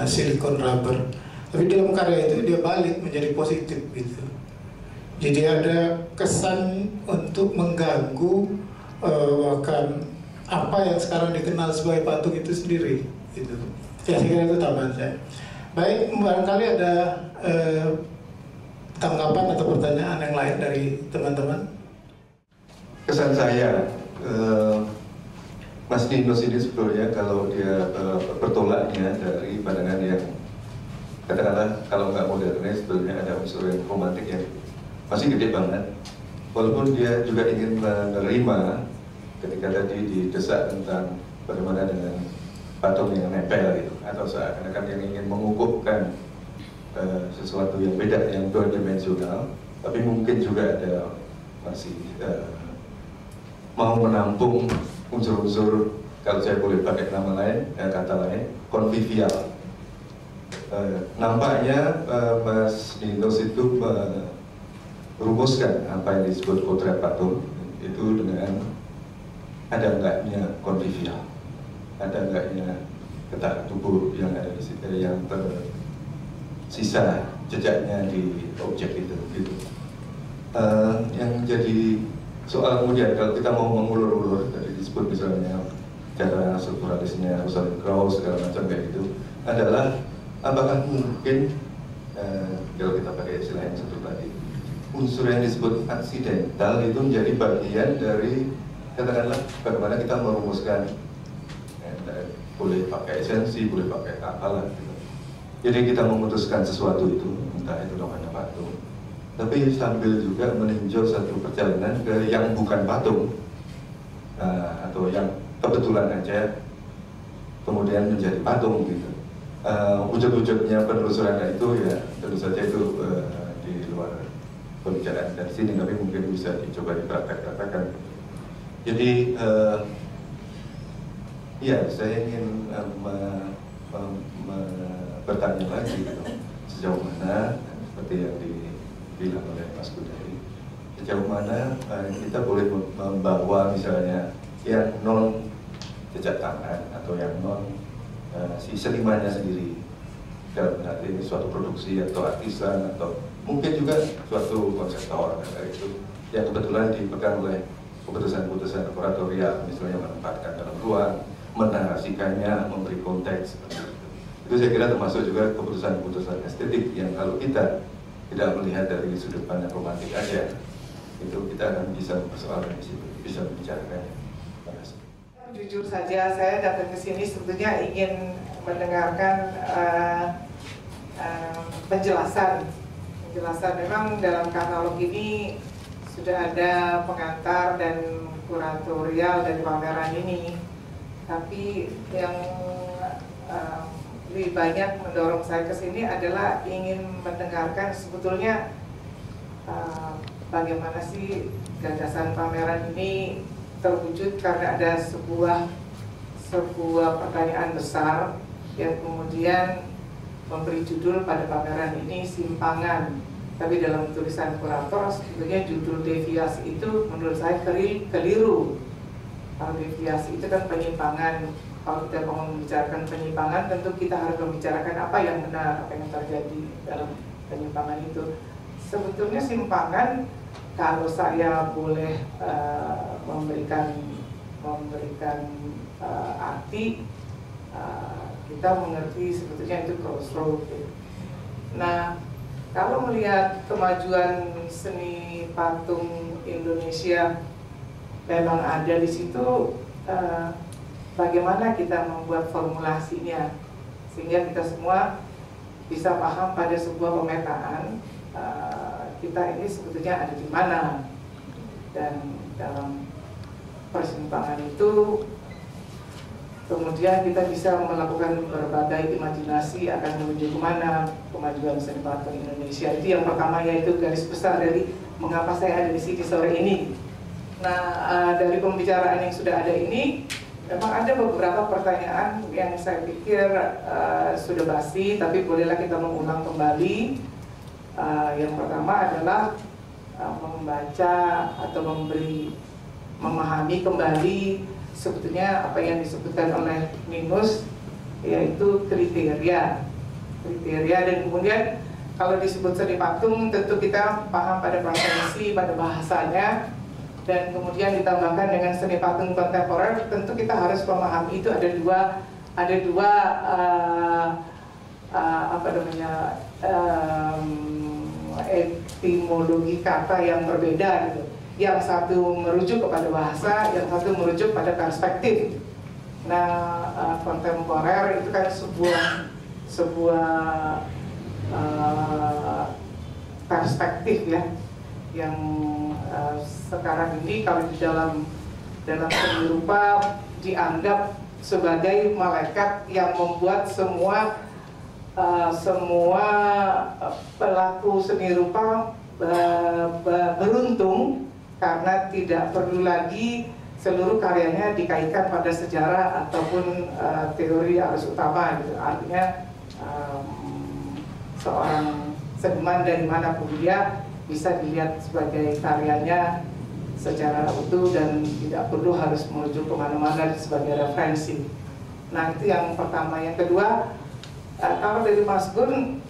silikon rubber. Tapi dalam karya itu dia balik menjadi positif gitu. Jadi ada kesan untuk mengganggu bahkan apa yang sekarang dikenal sebagai patung itu sendiri gitu. Ya, saya kira itu tambahan saya. Baik, barangkali ada tanggapan atau pertanyaan yang lain dari teman-teman. Kesan saya, Mas Nino ini sebetulnya kalau dia bertolaknya dari pandangan yang katakanlah kalau nggak modernnya sebetulnya ada unsur yang romantik yang masih gede banget. Walaupun dia juga ingin menerima ketika tadi didesak tentang bagaimana dengan patung yang nempel gitu, atau seakan-akan yang ingin mengukuhkan sesuatu yang beda, yang dua dimensional, tapi mungkin juga ada masih mau menampung unsur-unsur, kalau saya boleh pakai nama lain, kata lain, konvivial. Nampaknya Mas Dinos itu merumuskan apa yang disebut potret patung itu dengan ada enggaknya konvivial, ada enggaknya ketak tubuh yang ada di situ, yang tersisa jejaknya di objek itu gitu. Yang jadi soal kemudian kalau kita mau mengulur-ulur, tadi disebut misalnya cara strukturalisnya Rosalind Krauss segala macam kayak gitu, adalah apakah mungkin kalau kita pakai istilah yang satu tadi, unsur yang disebut aksidental itu menjadi bagian dari katakanlah bagaimana kita merumuskan, boleh pakai esensi, boleh pakai apalah gitu. Jadi kita memutuskan sesuatu itu, entah itu namanya patung, tapi sambil juga meninjau satu perjalanan ke yang bukan patung, atau yang kebetulan aja kemudian menjadi patung gitu. Wujud-wujudnya penelusuran itu ya tentu saja itu di luar pembicaraan dari sini, tapi mungkin bisa dicoba dipraktek-praktekkan. Jadi ya saya ingin bertanya lagi gitu, sejauh mana seperti yang dibilang oleh Mas Budari, sejauh mana kita boleh membawa misalnya yang non jejak tangan atau yang non si senimannya sendiri dalam arti suatu produksi atau artisan atau mungkin juga suatu konseptor dari itu yang kebetulan dipegang oleh keputusan-keputusan kuratorial, misalnya menempatkan dalam ruang, menarasikannya, memberi konteks seperti itu. Itu saya kira termasuk juga keputusan-keputusan estetik yang kalau kita tidak melihat dari sudut pandang romantik aja, itu kita akan bisa persoalan di situ, bisa membicarakannya. Terima kasih. Jujur saja, saya datang ke sini sebetulnya ingin mendengarkan penjelasan. Memang dalam katalog ini sudah ada pengantar dan kuratorial dari pameran ini, tapi yang lebih banyak mendorong saya ke sini adalah ingin mendengarkan sebetulnya bagaimana sih gagasan pameran ini terwujud, karena ada sebuah pertanyaan besar yang kemudian memberi judul pada pameran ini Simpangan. Tapi dalam tulisan kurator sebetulnya judul deviasi itu menurut saya keliru. Kalau deviasi itu kan penyimpangan. Kalau kita mau membicarakan penyimpangan, tentu kita harus membicarakan apa yang benar, apa yang terjadi dalam penyimpangan itu. Sebetulnya simpangan, kalau saya boleh memberikan arti, kita mengerti sebetulnya itu crossroad. Nah, kalau melihat kemajuan seni patung Indonesia memang ada di situ, bagaimana kita membuat formulasinya sehingga kita semua bisa paham pada sebuah pemetaan kita ini sebetulnya ada di mana, dan dalam persimpangan itu kemudian kita bisa melakukan berbagai imajinasi akan menuju kemana kemajuan seni patung Indonesia. Itu yang pertama, yaitu garis besar dari mengapa saya ada di sini sore ini. Nah, dari pembicaraan yang sudah ada ini, memang ada beberapa pertanyaan yang saya pikir sudah basi, tapi bolehlah kita mengulang kembali. Yang pertama adalah membaca atau memahami kembali sebetulnya apa yang disebutkan oleh Ninus, yaitu kriteria, dan kemudian kalau disebut seni patung tentu kita paham pada preferensi, pada bahasanya, dan kemudian ditambahkan dengan seni patung kontemporer, tentu kita harus memahami itu ada dua etimologi kata yang berbeda gitu. Yang satu merujuk kepada bahasa, yang satu merujuk pada perspektif. Nah, kontemporer itu kan sebuah perspektif ya, yang sekarang ini kalau di dalam seni rupa dianggap sebagai malaikat yang membuat semua pelaku seni rupa beruntung, karena tidak perlu lagi seluruh karyanya dikaitkan pada sejarah ataupun teori arus utama gitu. Artinya seorang seniman dari manapun dia bisa dilihat sebagai karyanya secara utuh dan tidak perlu harus menuju kemana-mana sebagai referensi. Nah, itu yang pertama. Yang kedua, kalau dari Mas Gun,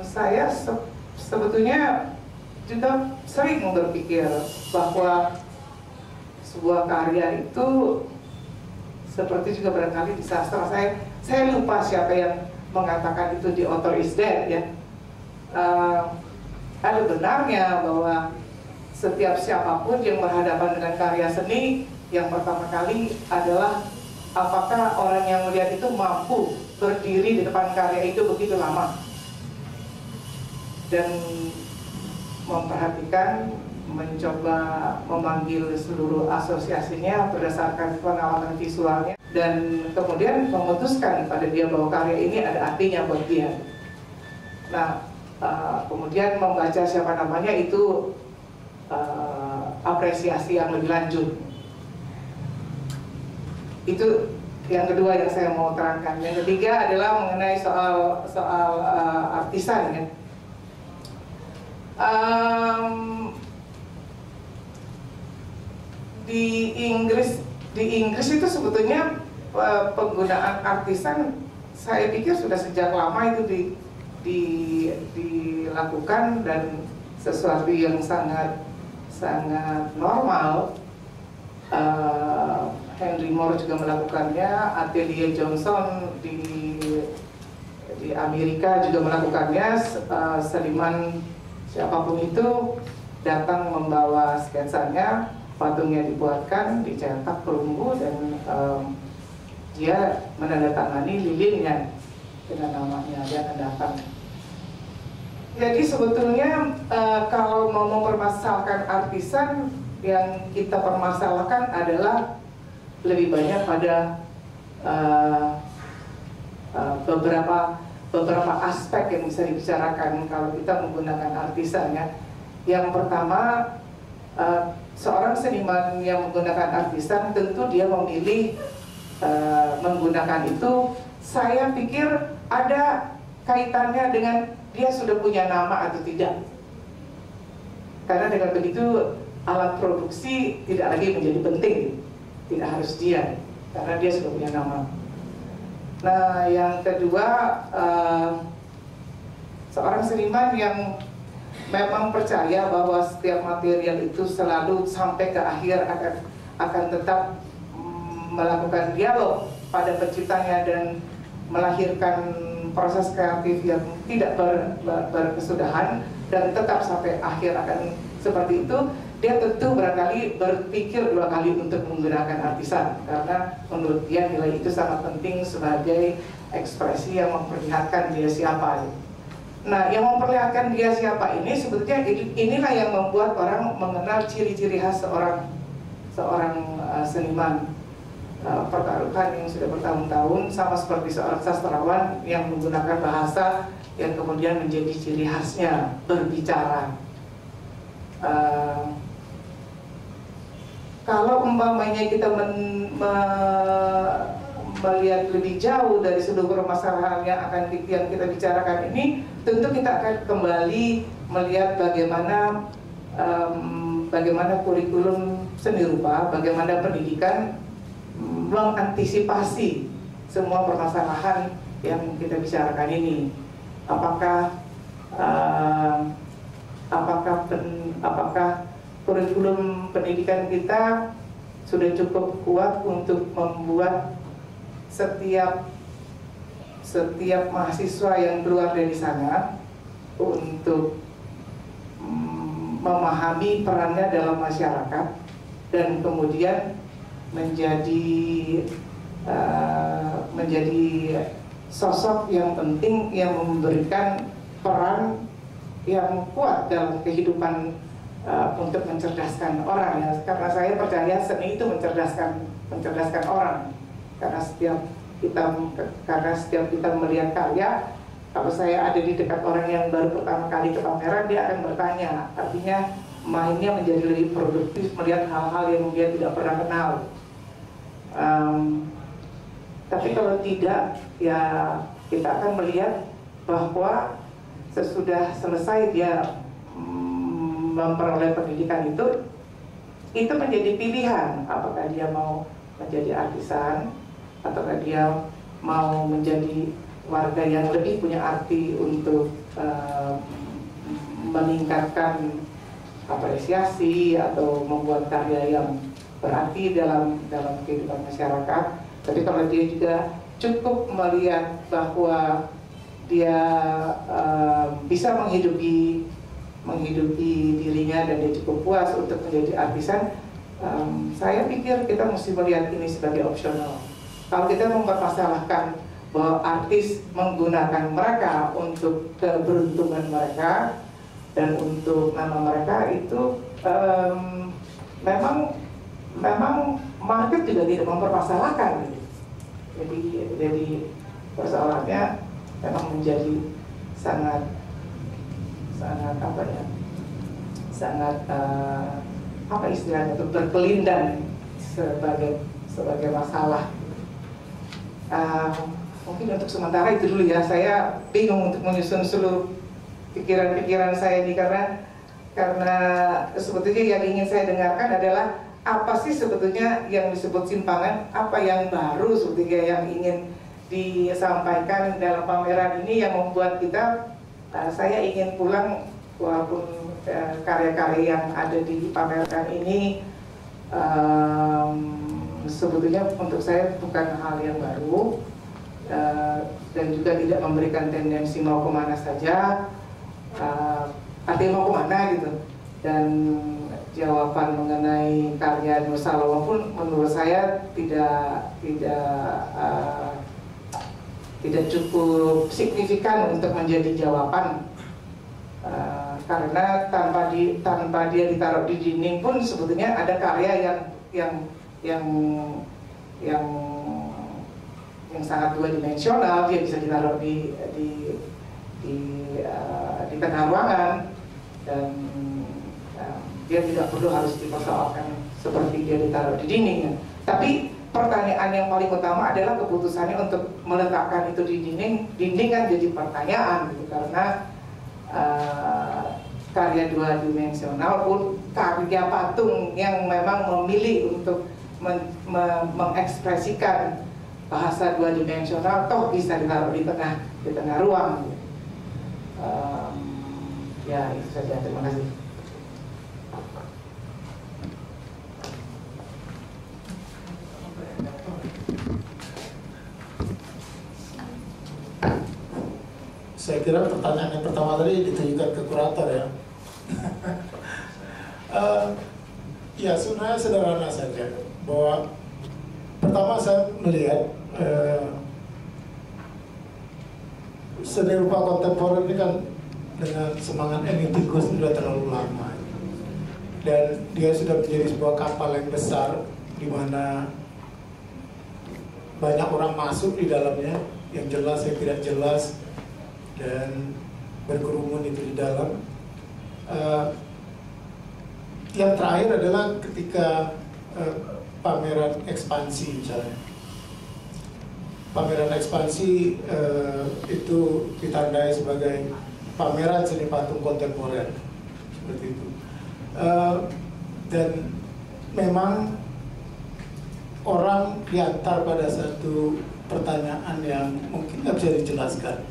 saya sebetulnya juga sering berpikir bahwa sebuah karya itu seperti juga barangkali di sastra, saya lupa siapa yang mengatakan itu di Author is Dead ya. Ada benarnya bahwa setiap siapapun yang berhadapan dengan karya seni, yang pertama kali adalah apakah orang yang melihat itu mampu berdiri di depan karya itu begitu lama dan memperhatikan, mencoba memanggil seluruh asosiasinya berdasarkan pengalaman visualnya, dan kemudian memutuskan pada dia bahwa karya ini ada artinya buat dia. Nah, kemudian membaca siapa namanya itu apresiasi yang lebih lanjut. Itu yang kedua yang saya mau terangkan. Yang ketiga adalah mengenai soal artisan ya. Di Inggris itu sebetulnya penggunaan artisan saya pikir sudah sejak lama itu dilakukan, dan sesuatu yang sangat normal. Henry Moore juga melakukannya, Atelier Johnson di Amerika juga melakukannya. Seniman siapapun itu datang membawa sketsanya, patungnya dibuatkan, dicetak perunggu, dan dia menandatangani lilinnya dengan namanya, dia akan datang. Jadi sebetulnya kalau mau mempermasalahkan artisan, yang kita permasalahkan adalah lebih banyak pada beberapa aspek yang bisa dibicarakan kalau kita menggunakan artisan ya. Yang pertama, seorang seniman yang menggunakan artisan tentu dia memilih menggunakan itu. Saya pikir ada kaitannya dengan dia sudah punya nama atau tidak. Karena dengan begitu alat produksi tidak lagi menjadi penting, tidak harus dia, karena dia sudah punya nama. Nah, yang kedua, seorang seniman yang memang percaya bahwa setiap material itu selalu sampai ke akhir akan tetap melakukan dialog pada penciptanya dan melahirkan proses kreatif yang tidak berkesudahan dan tetap sampai akhir akan seperti itu, dia tentu barangkali berpikir 2 kali untuk menggunakan artisan, karena menurut dia nilai itu sangat penting sebagai ekspresi yang memperlihatkan dia siapa. Nah, yang memperlihatkan dia siapa ini sebetulnya inilah yang membuat orang mengenal ciri-ciri khas seorang seniman. Pertaruhan yang sudah bertahun-tahun, sama seperti seorang sastrawan yang menggunakan bahasa yang kemudian menjadi ciri khasnya, berbicara. Kalau umpamanya kita melihat lebih jauh dari seluruh permasalahan yang kita bicarakan ini, tentu kita akan kembali melihat bagaimana kurikulum seni rupa, bagaimana pendidikan mengantisipasi semua permasalahan yang kita bicarakan ini. Apakah kurikulum pendidikan kita sudah cukup kuat untuk membuat setiap mahasiswa yang keluar dari sana untuk memahami perannya dalam masyarakat dan kemudian menjadi sosok yang penting yang memberikan peran yang kuat dalam kehidupan untuk mencerdaskan orang, ya. Karena saya percaya seni itu mencerdaskan orang. Karena setiap kita melihat karya, kalau saya ada di dekat orang yang baru pertama kali ke pameran, dia akan bertanya. Artinya mainnya menjadi lebih produktif melihat hal-hal yang dia tidak pernah kenal. Tapi kalau tidak, ya kita akan melihat bahwa sesudah selesai dia memperoleh pendidikan itu menjadi pilihan. Apakah dia mau menjadi artisan, ataukah dia mau menjadi warga yang lebih punya arti untuk meningkatkan apresiasi atau membuat karya yang berarti dalam kehidupan masyarakat. Tapi kalau dia juga cukup melihat bahwa dia bisa menghidupi dirinya dan dia cukup puas untuk menjadi artisan, saya pikir kita mesti melihat ini sebagai opsional. Kalau kita mempermasalahkan bahwa artis menggunakan mereka untuk keberuntungan mereka dan untuk nama mereka, itu memang market juga tidak mempermasalahkan. Jadi persoalannya memang menjadi sangat apa istilahnya, untuk berkelindan sebagai masalah. Mungkin untuk sementara itu dulu ya. Saya bingung untuk menyusun seluruh pikiran-pikiran saya ini karena sebetulnya yang ingin saya dengarkan adalah apa sih sebetulnya yang disebut simpangan, apa yang baru sebetulnya yang ingin disampaikan dalam pameran ini yang membuat kita, saya ingin pulang walaupun karya-karya yang ada di pameran ini sebetulnya untuk saya bukan hal yang baru dan juga tidak memberikan tendensi mau kemana saja, artinya mau kemana gitu. Dan jawaban mengenai karya Nur Salomo pun menurut saya tidak cukup signifikan untuk menjadi jawaban, karena tanpa dia ditaruh di dinding pun sebetulnya ada karya yang sangat dua dimensional. Dia bisa ditaruh di tengah ruangan dan dia tidak perlu harus dipersoalkan seperti dia ditaruh di dinding. Tapi pertanyaan yang paling utama adalah keputusannya untuk meletakkan itu di dinding kan jadi pertanyaan gitu, karena karya dua dimensional pun karya patung yang memang memilih untuk mengekspresikan bahasa dua dimensional toh bisa ditaruh di tengah ruang. Ya itu saja, terima kasih. kira pertanyaan yang pertama tadi ditujukan ke kurator ya. Ya sebenarnya sederhana saja, bahwa pertama saya melihat seni rupa kontemporer ini kan dengan semangat enigmatis sudah terlalu lama, dan dia sudah menjadi sebuah kapal yang besar di mana banyak orang masuk di dalamnya, yang jelas yang tidak jelas, dan berkerumun itu di dalam. Yang terakhir adalah ketika pameran ekspansi misalnya. Pameran ekspansi itu ditandai sebagai pameran seni patung kontemporer, seperti itu. Dan memang orang diantar pada satu pertanyaan yang mungkin nggak bisa dijelaskan.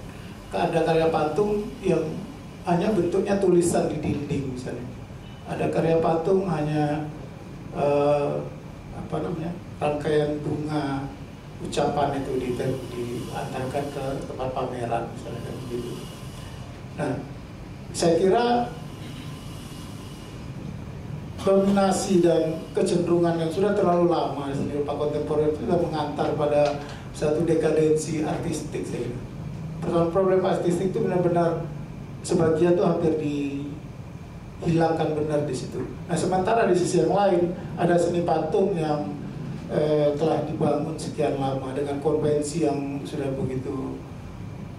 Ada karya patung yang hanya bentuknya tulisan di dinding misalnya. Ada karya patung hanya rangkaian bunga, ucapan itu diantarkan ke tempat pameran misalnya kayak begitu. Nah, saya kira dominasi dan kecenderungan yang sudah terlalu lama di seni rupa kontemporer itu sudah mengantar pada satu dekadensi artistik saya kira. Problem artistik itu benar-benar sebagian itu hampir dihilangkan benar di situ. Nah, sementara di sisi yang lain ada seni patung yang telah dibangun sekian lama dengan konvensi yang sudah begitu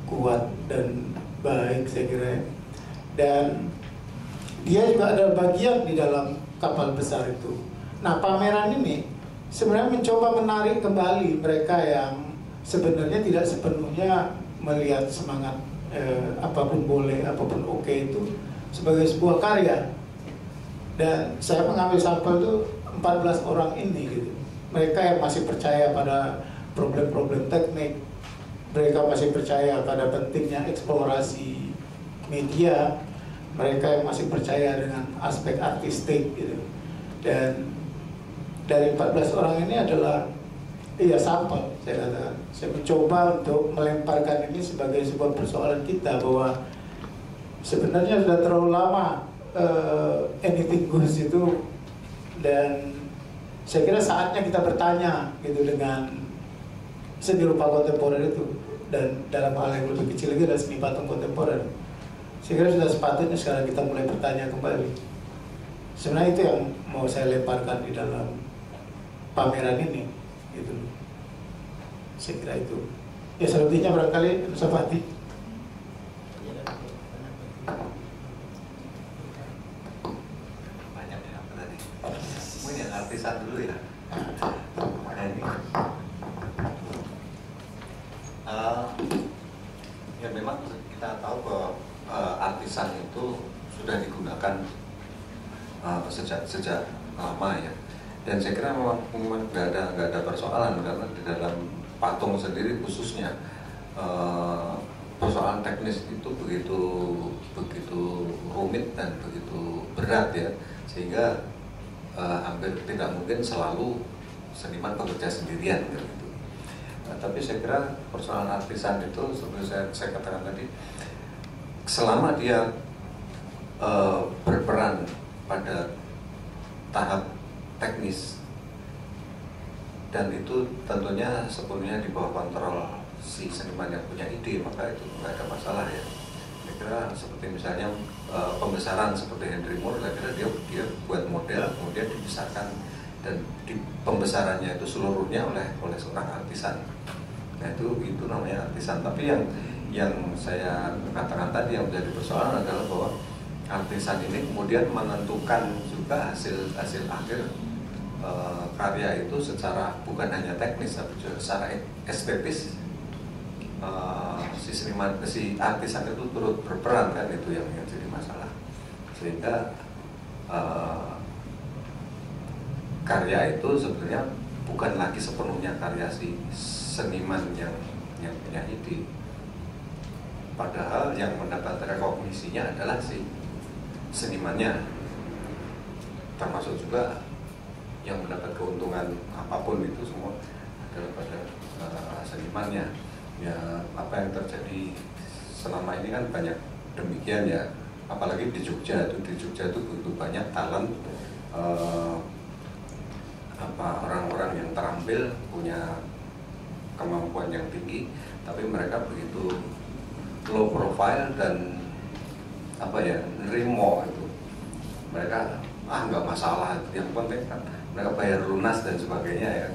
kuat dan baik saya kira. Dan dia juga ada bagian di dalam kapal besar itu. Nah, pameran ini sebenarnya mencoba menarik kembali mereka yang sebenarnya tidak sepenuhnya melihat semangat apapun boleh, apapun oke itu sebagai sebuah karya. Dan saya mengambil sampel itu 14 orang ini gitu. Mereka yang masih percaya pada problem-problem teknik, mereka masih percaya pada pentingnya eksplorasi media, mereka yang masih percaya dengan aspek artistik gitu. Dan dari 14 orang ini adalah sampel, saya katakan. Saya mencoba untuk melemparkan ini sebagai sebuah persoalan kita, bahwa sebenarnya sudah terlalu lama anything goes itu, dan saya kira saatnya kita bertanya gitu dengan seni rupa kontemporer itu, dan dalam hal yang lebih kecil lagi adalah seni patung kontemporer. Saya kira sudah sepatutnya sekarang kita mulai bertanya kembali. Sebenarnya itu yang mau saya lemparkan di dalam pameran ini, gitu. Saya kira itu. Ya selebihnya barangkali Nusafati. Banyak ya apa tadi? Mungkin yang artisan dulu ya. Nah, ini. Ya memang kita tahu bahwa artisan itu sudah digunakan sejak lama ya, dan saya kira memang nggak ada persoalan, karena di dalam patung sendiri khususnya persoalan teknis itu begitu rumit dan begitu berat ya, sehingga hampir tidak mungkin selalu seniman bekerja sendirian gitu. Tapi saya kira persoalan artisan itu seperti saya katakan tadi, selama dia berperan pada tahap teknis dan itu tentunya sepenuhnya di bawah kontrol si seniman yang punya ide, maka itu nggak ada masalah ya. Saya kira seperti misalnya pembesaran seperti Henry Moore, saya kira dia buat model kemudian dibesarkan, dan di pembesarannya itu seluruhnya oleh seorang artisan. Nah itu namanya artisan. Tapi yang saya katakan tadi yang menjadi persoalan adalah bahwa artisan ini kemudian menentukan juga hasil akhir karya itu secara bukan hanya teknis tapi juga secara estetis. Si artisan itu turut berperan, kan itu yang jadi masalah, sehingga karya itu sebenarnya bukan lagi sepenuhnya karya si seniman yang punya ide, padahal yang mendapat rekognisinya adalah si senimannya, termasuk juga yang mendapat keuntungan apapun itu semua adalah pada senimannya. Ya apa yang terjadi selama ini kan banyak demikian ya, apalagi di Jogja itu begitu banyak talent orang-orang yang terampil, punya kemampuan yang tinggi, tapi mereka begitu low profile dan nerimo itu. Mereka nggak masalah, yang penting kan mereka bayar lunas dan sebagainya ya.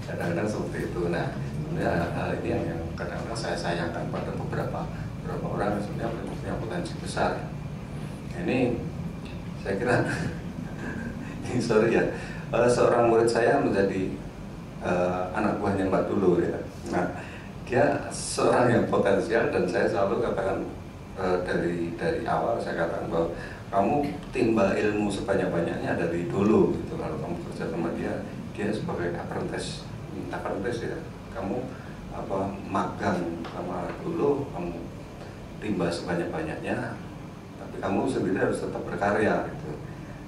Kadang-kadang seperti itu. Nah, sebenarnya hal ini yang kadang-kadang saya sayangkan pada beberapa orang yang sebenarnya punya potensi besar. Ini saya kira ini sorry ya, seorang murid saya menjadi anak buahnya Mbak Dulu ya. Nah, dia seorang yang potensial dan saya selalu katakan dari awal saya katakan bahwa kamu timba ilmu sebanyak-banyaknya dari dulu gitu. Kalau kamu kerja sama dia sebagai apprentice ya. Kamu magang sama dulu, kamu timba sebanyak-banyaknya, tapi kamu sendiri harus tetap berkarya gitu.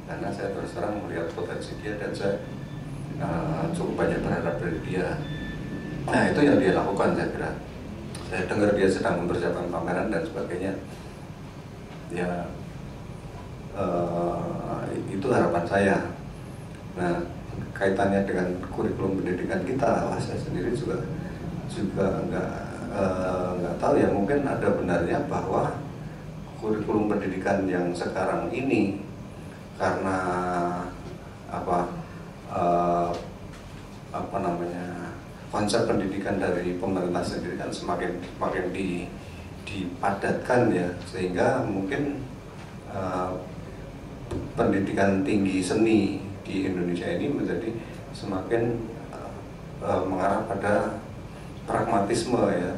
Karena saya terus terang melihat potensi dia dan saya cukup banyak berharap dari dia. Nah, itu yang dia lakukan saya kira. Saya dengar dia sedang mempersiapkan pameran dan sebagainya. Ya, itu harapan saya. Nah, kaitannya dengan kurikulum pendidikan kita, saya sendiri juga nggak tahu ya. Mungkin ada benarnya bahwa kurikulum pendidikan yang sekarang ini karena konsep pendidikan dari pemerintah sendiri kan semakin dipadatkan ya, sehingga mungkin pendidikan tinggi seni di Indonesia ini menjadi semakin mengarah pada pragmatisme ya.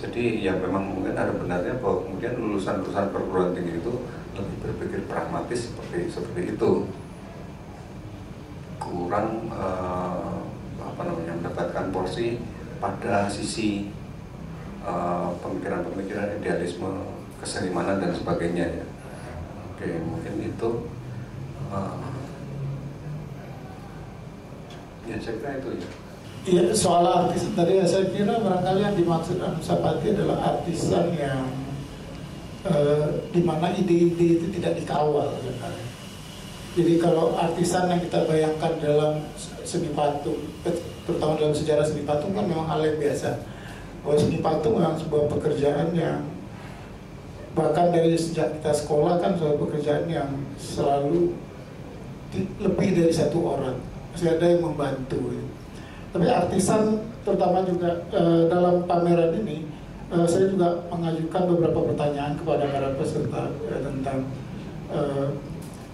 Jadi ya memang mungkin ada benarnya bahwa kemudian lulusan-lulusan perguruan tinggi itu lebih berpikir pragmatis seperti itu, kurang mendapatkan porsi pada sisi pemikiran-pemikiran idealisme, kesenimanan dan sebagainya ya. Oke, mungkin itu ya saya kira itu ya. Iya, soal artis tadi saya kira barangkali yang dimaksud Anusapati adalah artisan yang di mana ide-ide itu tidak dikawal. Jadi kalau artisan yang kita bayangkan dalam seni patung, terutama dalam sejarah seni patung kan memang hal yang biasa. Bahwa seni patung memang sebuah pekerjaan yang bahkan dari sejak kita sekolah kan sebuah pekerjaan yang selalu lebih dari satu orang, masih ada yang membantu. Tapi artisan terutama juga dalam pameran ini saya juga mengajukan beberapa pertanyaan kepada para peserta tentang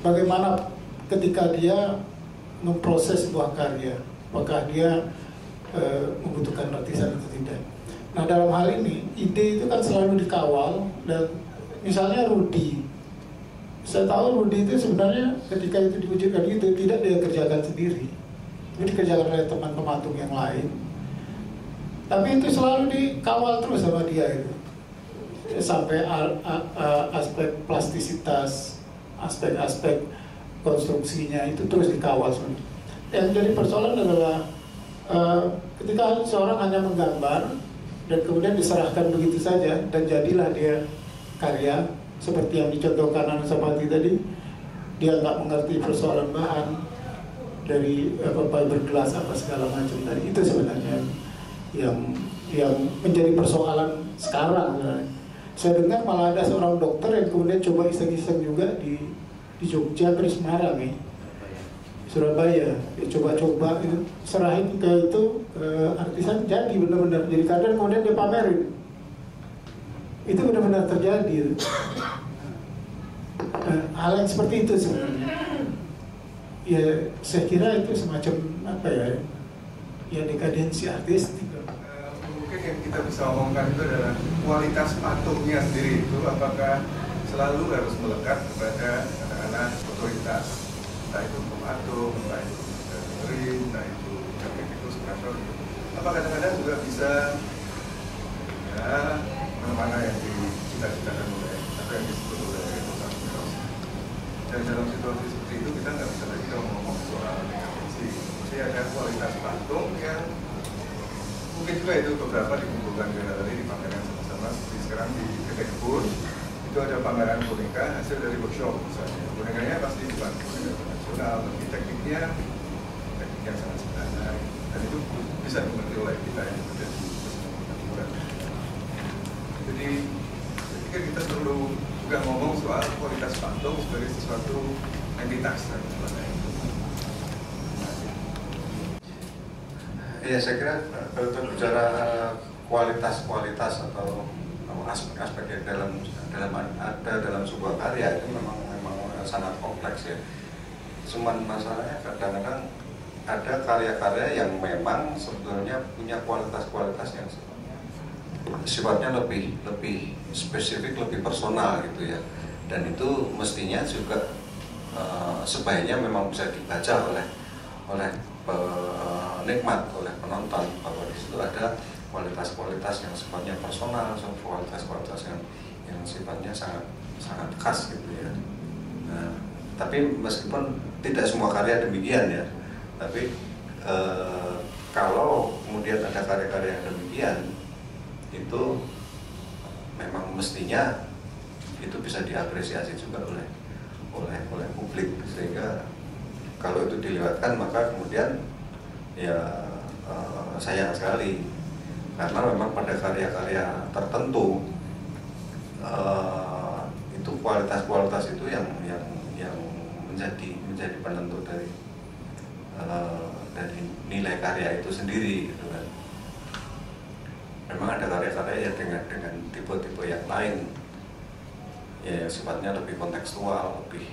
bagaimana ketika dia memproses sebuah karya, apakah dia membutuhkan artisan atau tidak. Nah, dalam hal ini ide itu kan selalu dikawal, dan misalnya Rudy, saya tahu Rudy itu sebenarnya ketika itu diwujudkan itu tidak dia kerjakan sendiri, itu dikerjakan oleh teman pematung yang lain. Tapi itu selalu dikawal terus sama dia itu, sampai aspek plastisitas, aspek-aspek konstruksinya itu terus dikawal sebenarnya. Yang jadi persoalan adalah ketika seorang hanya menggambar dan kemudian diserahkan begitu saja dan jadilah dia karya seperti yang dicontohkan Anusapati tadi, dia nggak mengerti persoalan bahan dari fiber gelas apa segala macam tadi. Itu sebenarnya yang menjadi persoalan sekarang. Saya dengar malah ada seorang dokter yang kemudian coba iseng-iseng juga di Jogja, di Semarang nih, Surabaya, dia coba-coba itu, serahin ke itu artisan, jadi benar-benar jadi kadang kemudian dia pamerin. Itu benar-benar terjadi. Hal yang seperti itu sebenarnya. Ya, saya kira itu semacam apa ya dekadensi artistik. Mungkin yang kita bisa omongkan itu adalah kualitas patungnya sendiri itu apakah selalu harus melekat kepada anak-anak otoritas, entah itu pematung, entah itu dari, entah itu kritikus kreator. Apa kadang-kadang juga bisa ya mana yang dicita-citakan oleh atau yang disebut oleh Ustaz Miros. Dan dalam situasi seperti itu kita nggak bisa lagi ngomong soal dekadensi. Jadi ada kualitas patung yang mungkin juga itu beberapa dikumpulkan di pameran sama-sama seperti sekarang di PT Kebun itu ada pameran boneka hasil dari workshop misalnya. Bonekanya pasti bukan boneka nasional, tapi tekniknya teknik yang sangat sederhana dan itu bisa dimengerti oleh kita yang ada di hiburan. Jadi saya pikir kita perlu juga ngomong soal kualitas patung sebagai sesuatu entitas dan sebagainya. Ya, saya kira kalau bicara kualitas atau aspek-aspek yang dalam sebuah karya itu memang sangat kompleks ya. Cuman masalahnya kadang-kadang ada karya-karya yang memang sebetulnya punya kualitas-kualitas yang sifatnya lebih spesifik, lebih personal gitu ya. Dan itu mestinya juga sebaiknya memang bisa dibaca oleh penikmat, oleh penonton, bahwa di situ ada kualitas-kualitas yang sifatnya personal, kualitas-kualitas yang sifatnya sangat khas gitu ya. Nah, tapi meskipun tidak semua karya demikian ya, tapi kalau kemudian ada karya-karya yang demikian, itu memang mestinya itu bisa diapresiasi juga oleh publik, sehingga kalau itu dilewatkan maka kemudian ya sayang sekali, karena memang pada karya-karya tertentu itu kualitas-kualitas itu yang menjadi penentu dari nilai karya itu sendiri gitu kan. Memang ada karya-karya ya dengan tipe-tipe yang lain ya, sifatnya lebih kontekstual, lebih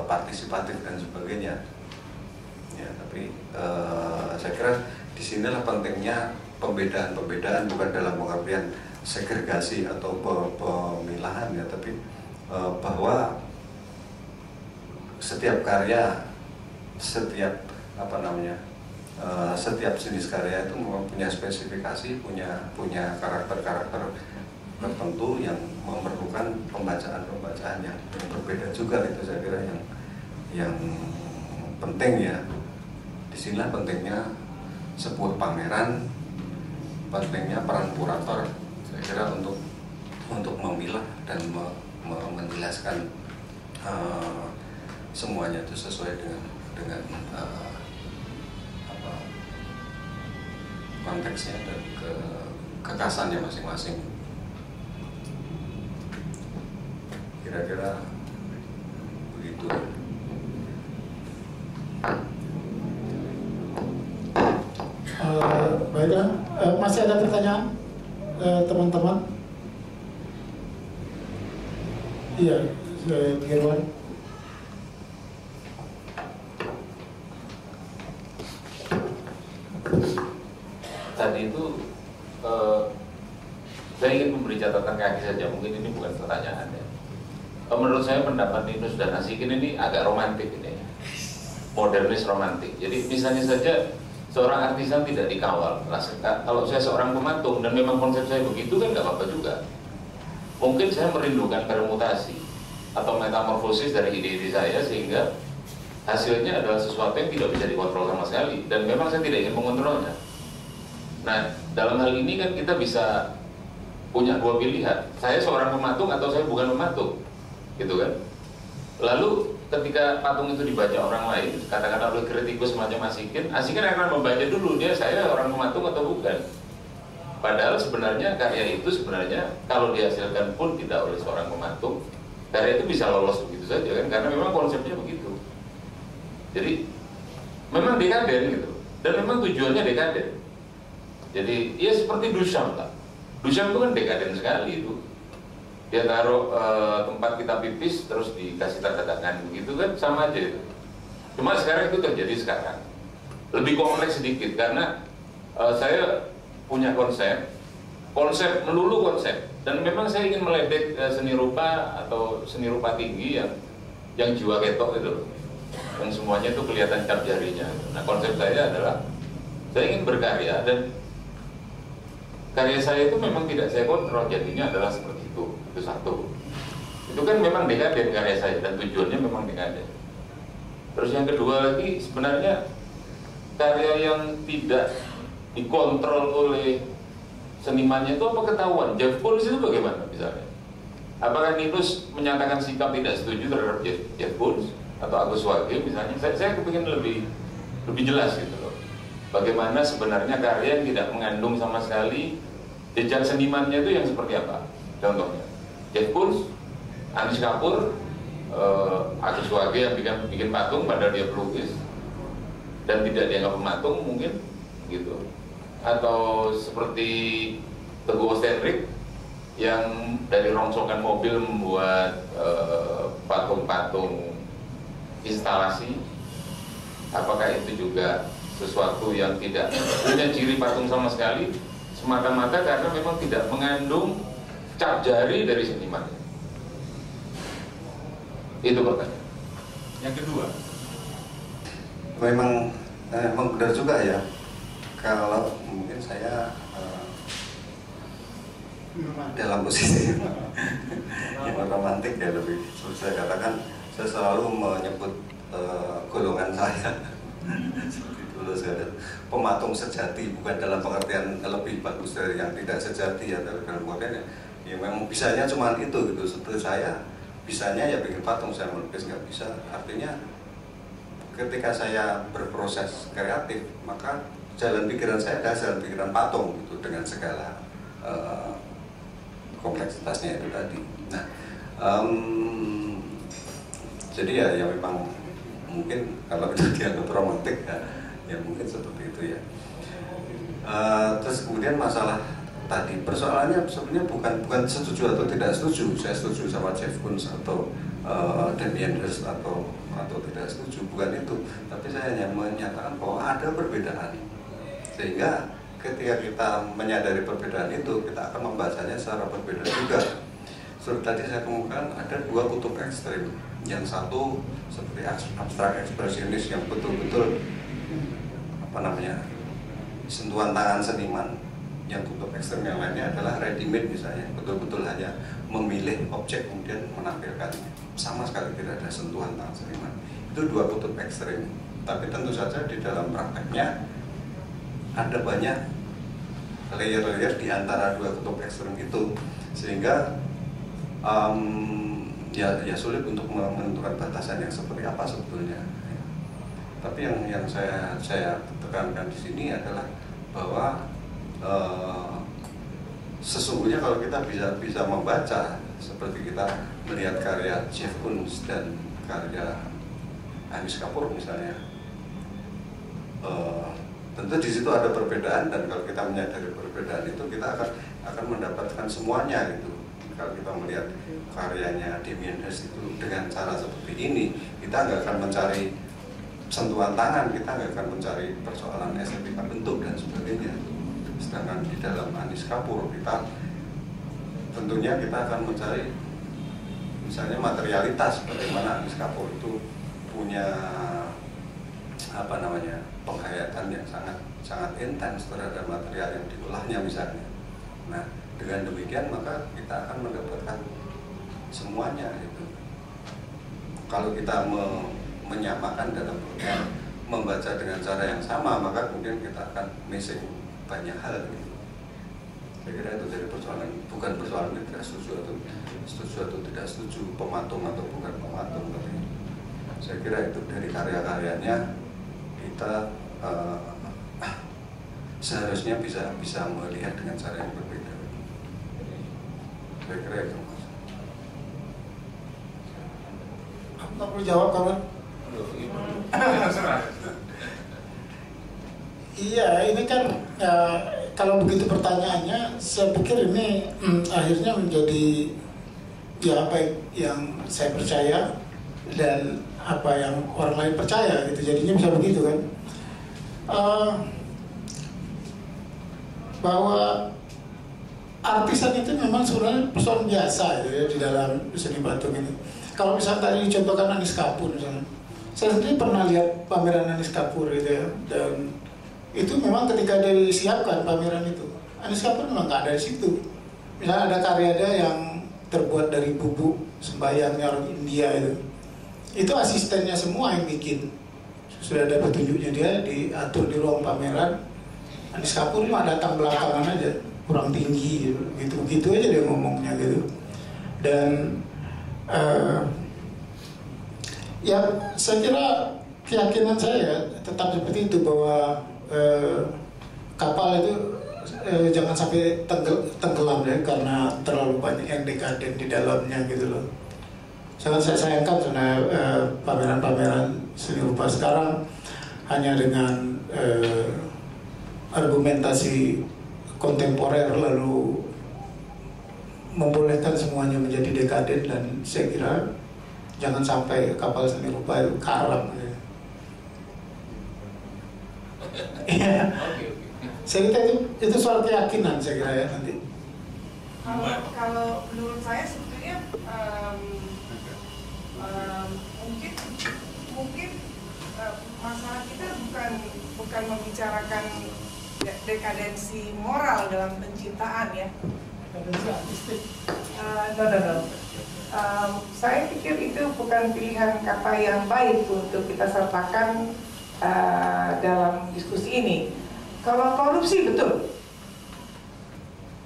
partisipatif dan sebagainya ya. Tapi saya kira disinilah pentingnya pembedaan bukan dalam pengertian segregasi atau pemilahan ya, tapi bahwa setiap karya, setiap jenis karya itu memang punya spesifikasi, punya karakter-karakter tertentu yang memerlukan pembacaan yang berbeda juga. Itu saya kira yang penting ya. Disinilah pentingnya sebuah pameran, pentingnya peran kurator saya kira untuk memilah dan menjelaskan semuanya itu sesuai dengan konteksnya dan kekhasannya masing-masing. Kira-kira begitu. Baiklah, masih ada pertanyaan teman-teman? Iya, Irwan. Tadi itu saya ingin memberi catatan kaki saja, mungkin ini bukan pertanyaan ya. Menurut saya pendapat Ninus dan Asikin ini agak romantik ini, modernis romantik. Jadi misalnya saja seorang artisan tidak dikawal. Kalau saya seorang pematung dan memang konsep saya begitu kan nggak apa-apa juga. Mungkin saya merindukan permutasi atau metamorfosis dari ide-ide saya sehingga hasilnya adalah sesuatu yang tidak bisa dikontrol sama sekali dan memang saya tidak ingin mengontrolnya. Nah, dalam hal ini kan kita bisa punya dua pilihan. Saya seorang pematung atau saya bukan pematung, gitu kan? Lalu ketika patung itu dibaca orang lain, katakanlah oleh kritikus semacam Asikin akan membaca dulu dia saya orang pematung atau bukan. Padahal sebenarnya karya itu sebenarnya kalau dihasilkan pun tidak oleh seorang pematung, karya itu bisa lolos begitu saja kan? Karena memang konsepnya begitu. Jadi memang dekaden gitu, dan memang tujuannya dekaden. Jadi ya seperti Duchamp lah. Duchamp itu kan dekaden sekali itu. Dia taruh tempat kita pipis terus dikasih tanda tangan begitu kan, sama aja itu. Cuma sekarang itu terjadi sekarang. Lebih kompleks sedikit karena saya punya konsep melulu konsep, dan memang saya ingin meledek seni rupa atau seni rupa tinggi yang jiwa ketok itu, yang semuanya itu kelihatan cap jarinya. Nah, konsep saya adalah saya ingin berkarya dan karya saya itu memang tidak saya kontrol, jadinya adalah seperti itu satu. Itu kan memang dekaden karya saya dan tujuannya memang dekaden. Terus yang kedua lagi sebenarnya karya yang tidak dikontrol oleh senimannya itu apa ketahuan? Jeff Koons itu bagaimana misalnya? Apakah Ninus menyatakan sikap tidak setuju terhadap Jeff Koons atau Agus Wage misalnya? Saya kepingin lebih jelas gitu loh. Bagaimana sebenarnya karya yang tidak mengandung sama sekali jejak senimannya itu yang seperti apa? Contohnya Jeff Koons, Anies Kapoor, Agus Wage yang bikin patung padahal dia pelukis dan tidak dianggap pematung mungkin gitu. Atau seperti Teguh Ostenrik yang dari rongsokan mobil membuat patung-patung instalasi. Apakah itu juga sesuatu yang tidak punya ciri patung sama sekali, semata-mata karena memang tidak mengandung cap jari dari seniman? Itu pertanyaan. Yang kedua, memang benar juga ya. Kalau mungkin saya dalam posisi yang romantik ya, lebih saya katakan, saya selalu menyebut golongan saya seperti dulu saya pematung sejati, bukan dalam pengertian lebih bagus dari yang tidak sejati ya, dalam pengertian ya memang bisanya cuma itu gitu. Seperti saya bisanya ya bikin patung, saya melukis nggak bisa. Artinya ketika saya berproses kreatif, maka jalan pikiran saya adalah jalan pikiran patung gitu, dengan segala kompleksitasnya itu tadi. Nah, jadi ya memang mungkin kalau itu dianggap romantik ya mungkin seperti itu ya. Terus kemudian masalah tadi, persoalannya sebenarnya bukan setuju atau tidak setuju. Saya setuju sama Jeff Koons atau Damien Hirst atau tidak setuju, bukan itu. Tapi saya hanya menyatakan bahwa ada perbedaan, sehingga ketika kita menyadari perbedaan itu, kita akan membacanya secara berbeda juga. Seperti tadi saya kemukakan, ada dua kutub ekstrim. Yang satu seperti abstrak ekspresionis yang betul-betul sentuhan tangan seniman. Yang kutub ekstrem yang lainnya adalah ready made misalnya, betul-betul hanya memilih objek kemudian menampilkannya, sama sekali tidak ada sentuhan tangan seniman. Itu dua kutub ekstrem. Tapi tentu saja di dalam prakteknya ada banyak layer-layer di antara dua kutub ekstrem itu, sehingga ya sulit untuk menentukan batasan yang seperti apa sebetulnya. Tapi yang saya tekankan di sini adalah bahwa sesungguhnya kalau kita bisa membaca seperti kita melihat karya Jeff Koons dan karya Anies Kapoor misalnya, tentu di situ ada perbedaan, dan kalau kita menyadari perbedaan itu kita akan mendapatkan semuanya gitu. Kalau kita melihat karyanya Damien Hirst itu dengan cara seperti ini, kita nggak akan mencari sentuhan tangan, kita nggak akan mencari persoalan estetika bentuk dan sebagainya. Sedangkan di dalam Anies Kapoor tentunya kita akan mencari misalnya materialitas, bagaimana Anies Kapoor itu punya penghayatan yang sangat intens terhadap material yang diolahnya misalnya. Nah, dengan demikian maka kita akan mendapatkan semuanya itu. Kalau kita menyamakan dalam membaca dengan cara yang sama, maka kemudian kita akan missing banyak hal gitu. Saya kira itu dari persoalan, bukan persoalan tidak setuju atau tidak setuju, pematung atau bukan pematung, tapi saya kira itu dari karya-karyanya kita seharusnya bisa melihat dengan cara yang berbeda. Saya kira itu. Nggak perlu jawab kawan. Iya, ini kan kalau begitu pertanyaannya, saya pikir ini akhirnya menjadi ya apa yang saya percaya dan apa yang orang lain percaya gitu, jadinya bisa begitu kan. Bahwa artisan itu memang sebenarnya persoalan biasa gitu ya di dalam seni patung ini. Kalau misalnya tadi dicontohkan Anies Kapoor misalnya, saya sendiri pernah lihat pameran Anies Kapoor gitu ya, dan itu memang ketika disiapkan pameran itu, Anies Kapoor memang nggak ada di situ. Misalnya ada karya dia yang terbuat dari bubuk sembayangnya orang India itu asistennya semua yang bikin. Sudah ada petunjuknya, dia diatur di ruang pameran. Anies Kapoor cuma datang belakangan aja. kurang tinggi gitu aja dia ngomongnya gitu. Dan ya saya kira keyakinan saya tetap seperti itu, bahwa kapal itu jangan sampai tenggelam ya, karena terlalu banyak yang dekaden di dalamnya gitu loh. Sangat saya sayangkan sebenarnya pameran-pameran seni rupa sekarang hanya dengan argumentasi kontemporer lalu membolehkan semuanya menjadi dekaden, dan saya kira jangan sampai kapal seni rupa itu karam ya. Ya. Saya kira itu soal keyakinan saya kira ya nanti. Kalau menurut saya sebetulnya mungkin masalah kita bukan membicarakan dekadensi moral dalam penciptaan ya. Dekadensi artistik. No. Saya pikir itu bukan pilihan kata yang baik untuk kita sertakan dalam diskusi ini. Kalau korupsi betul,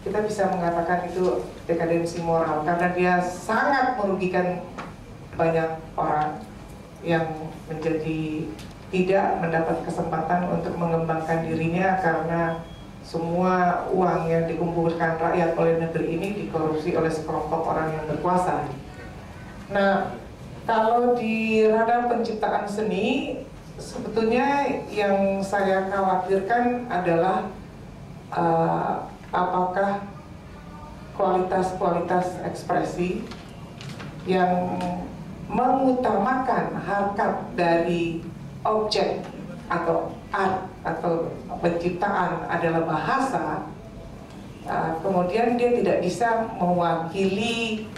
kita bisa mengatakan itu dekadensi moral karena dia sangat merugikan banyak orang yang menjadi tidak mendapat kesempatan untuk mengembangkan dirinya karena semua uang yang dikumpulkan rakyat oleh negeri ini dikorupsi oleh sekelompok orang yang berkuasa. Nah, kalau di radar penciptaan seni, sebetulnya yang saya khawatirkan adalah apakah kualitas ekspresi yang mengutamakan harkat dari objek atau art atau penciptaan adalah bahasa, kemudian dia tidak bisa mewakili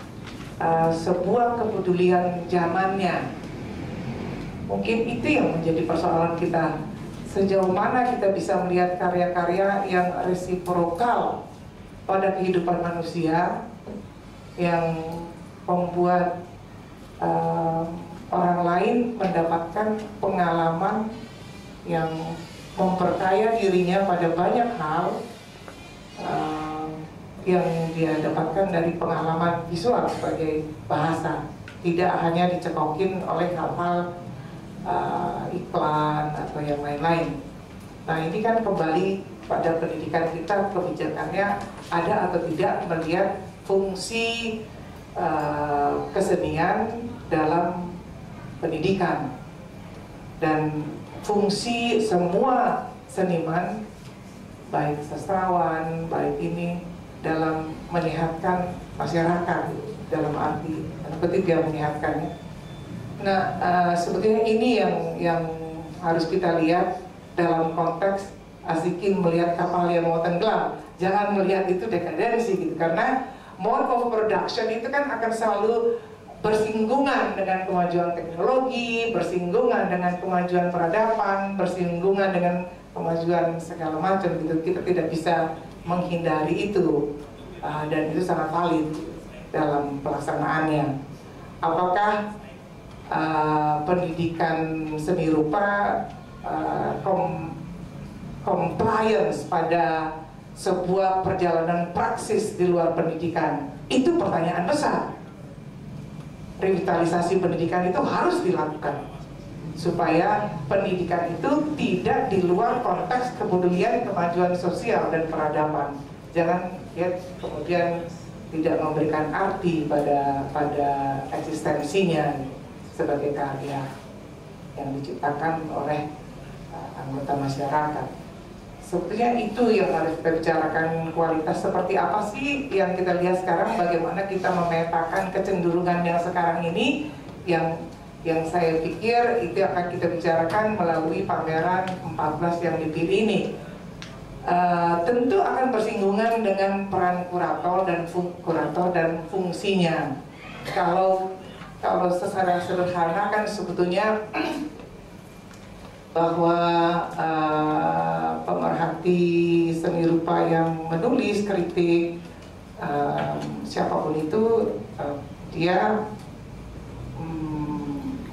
sebuah kepedulian zamannya. Mungkin itu yang menjadi persoalan kita. Sejauh mana kita bisa melihat karya-karya yang resiprokal pada kehidupan manusia, yang membuat orang lain mendapatkan pengalaman yang memperkaya dirinya pada banyak hal yang dia dapatkan dari pengalaman visual sebagai bahasa, tidak hanya dicekokin oleh hal-hal iklan atau yang lain-lain. Nah, ini kan kembali pada pendidikan kita, kebijakannya ada atau tidak melihat fungsi kesenian dalam pendidikan dan fungsi semua seniman, baik sastrawan, baik ini dalam menyehatkan masyarakat dalam arti ketiga menyehatkannya. Nah, sebetulnya ini yang harus kita lihat dalam konteks Asikin melihat kapal yang mau tenggelam. Jangan melihat itu dekadensi gitu, karena mode of production itu kan akan selalu bersinggungan dengan kemajuan teknologi, bersinggungan dengan kemajuan peradaban, bersinggungan dengan kemajuan segala macam gitu. Kita tidak bisa menghindari itu, dan itu sangat valid dalam pelaksanaannya. Apakah pendidikan seni rupa compliance pada sebuah perjalanan praksis di luar pendidikan? Itu pertanyaan besar. Revitalisasi pendidikan itu harus dilakukan supaya pendidikan itu tidak di luar konteks kepedulian kemajuan sosial dan peradaban. Jangan ya kemudian tidak memberikan arti pada eksistensinya sebagai karya yang diciptakan oleh anggota masyarakat. Sebetulnya itu yang harus kita bicarakan, kualitas seperti apa sih yang kita lihat sekarang, bagaimana kita memetakan kecenderungan yang sekarang ini, yang saya pikir itu akan kita bicarakan melalui pameran 14 yang dipilih ini. Tentu akan bersinggungan dengan peran kurator dan fungsinya. Kalau secara sederhana kan sebetulnya bahwa pemerhati seni rupa yang menulis kritik siapapun itu dia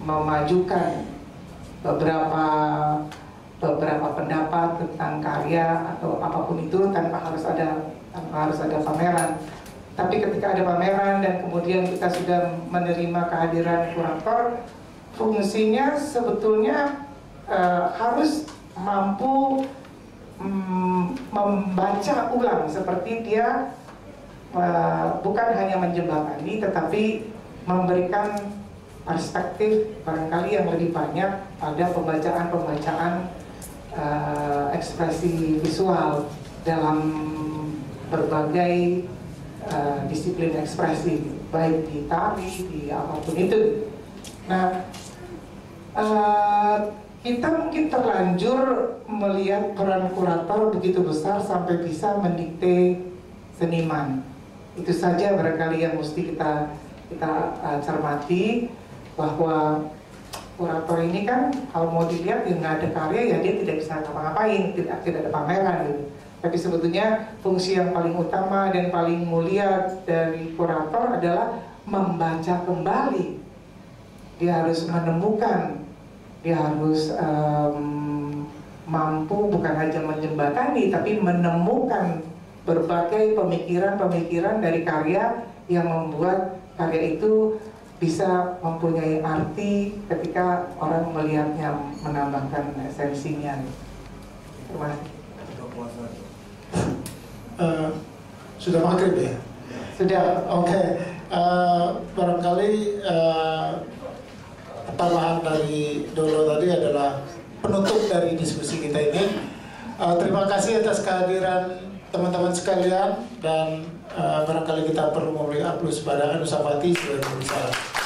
memajukan beberapa beberapa pendapat tentang karya atau apapun itu tanpa harus ada pameran. Tapi ketika ada pameran dan kemudian kita sudah menerima kehadiran kurator, fungsinya sebetulnya harus mampu membaca ulang, seperti dia bukan hanya menjembatani tetapi memberikan perspektif barangkali yang lebih banyak pada pembacaan ekspresi visual dalam berbagai disiplin ekspresi, baik di tari, di apapun itu. Nah, kita mungkin terlanjur melihat peran kurator begitu besar sampai bisa mendikte seniman. Itu saja barangkali yang mesti kita cermati, bahwa kurator ini kan kalau mau dilihat ya nggak ada karya ya dia tidak bisa ngapa-ngapain, tidak ada pameran gitu. Tapi sebetulnya fungsi yang paling utama dan paling mulia dari kurator adalah membaca kembali. Dia harus menemukan, dia harus mampu bukan hanya menjembatani tapi menemukan berbagai pemikiran-pemikiran dari karya yang membuat karya itu bisa mempunyai arti ketika orang melihatnya, menambahkan esensinya. Terima kasih. Sudah maghrib ya? Sudah, oke. Barangkali tambahan dari Dolo tadi adalah penutup dari diskusi kita ini. Terima kasih atas kehadiran teman-teman sekalian, dan barangkali kita perlu memberi aplaus pada Anusapati sebagai pembicara.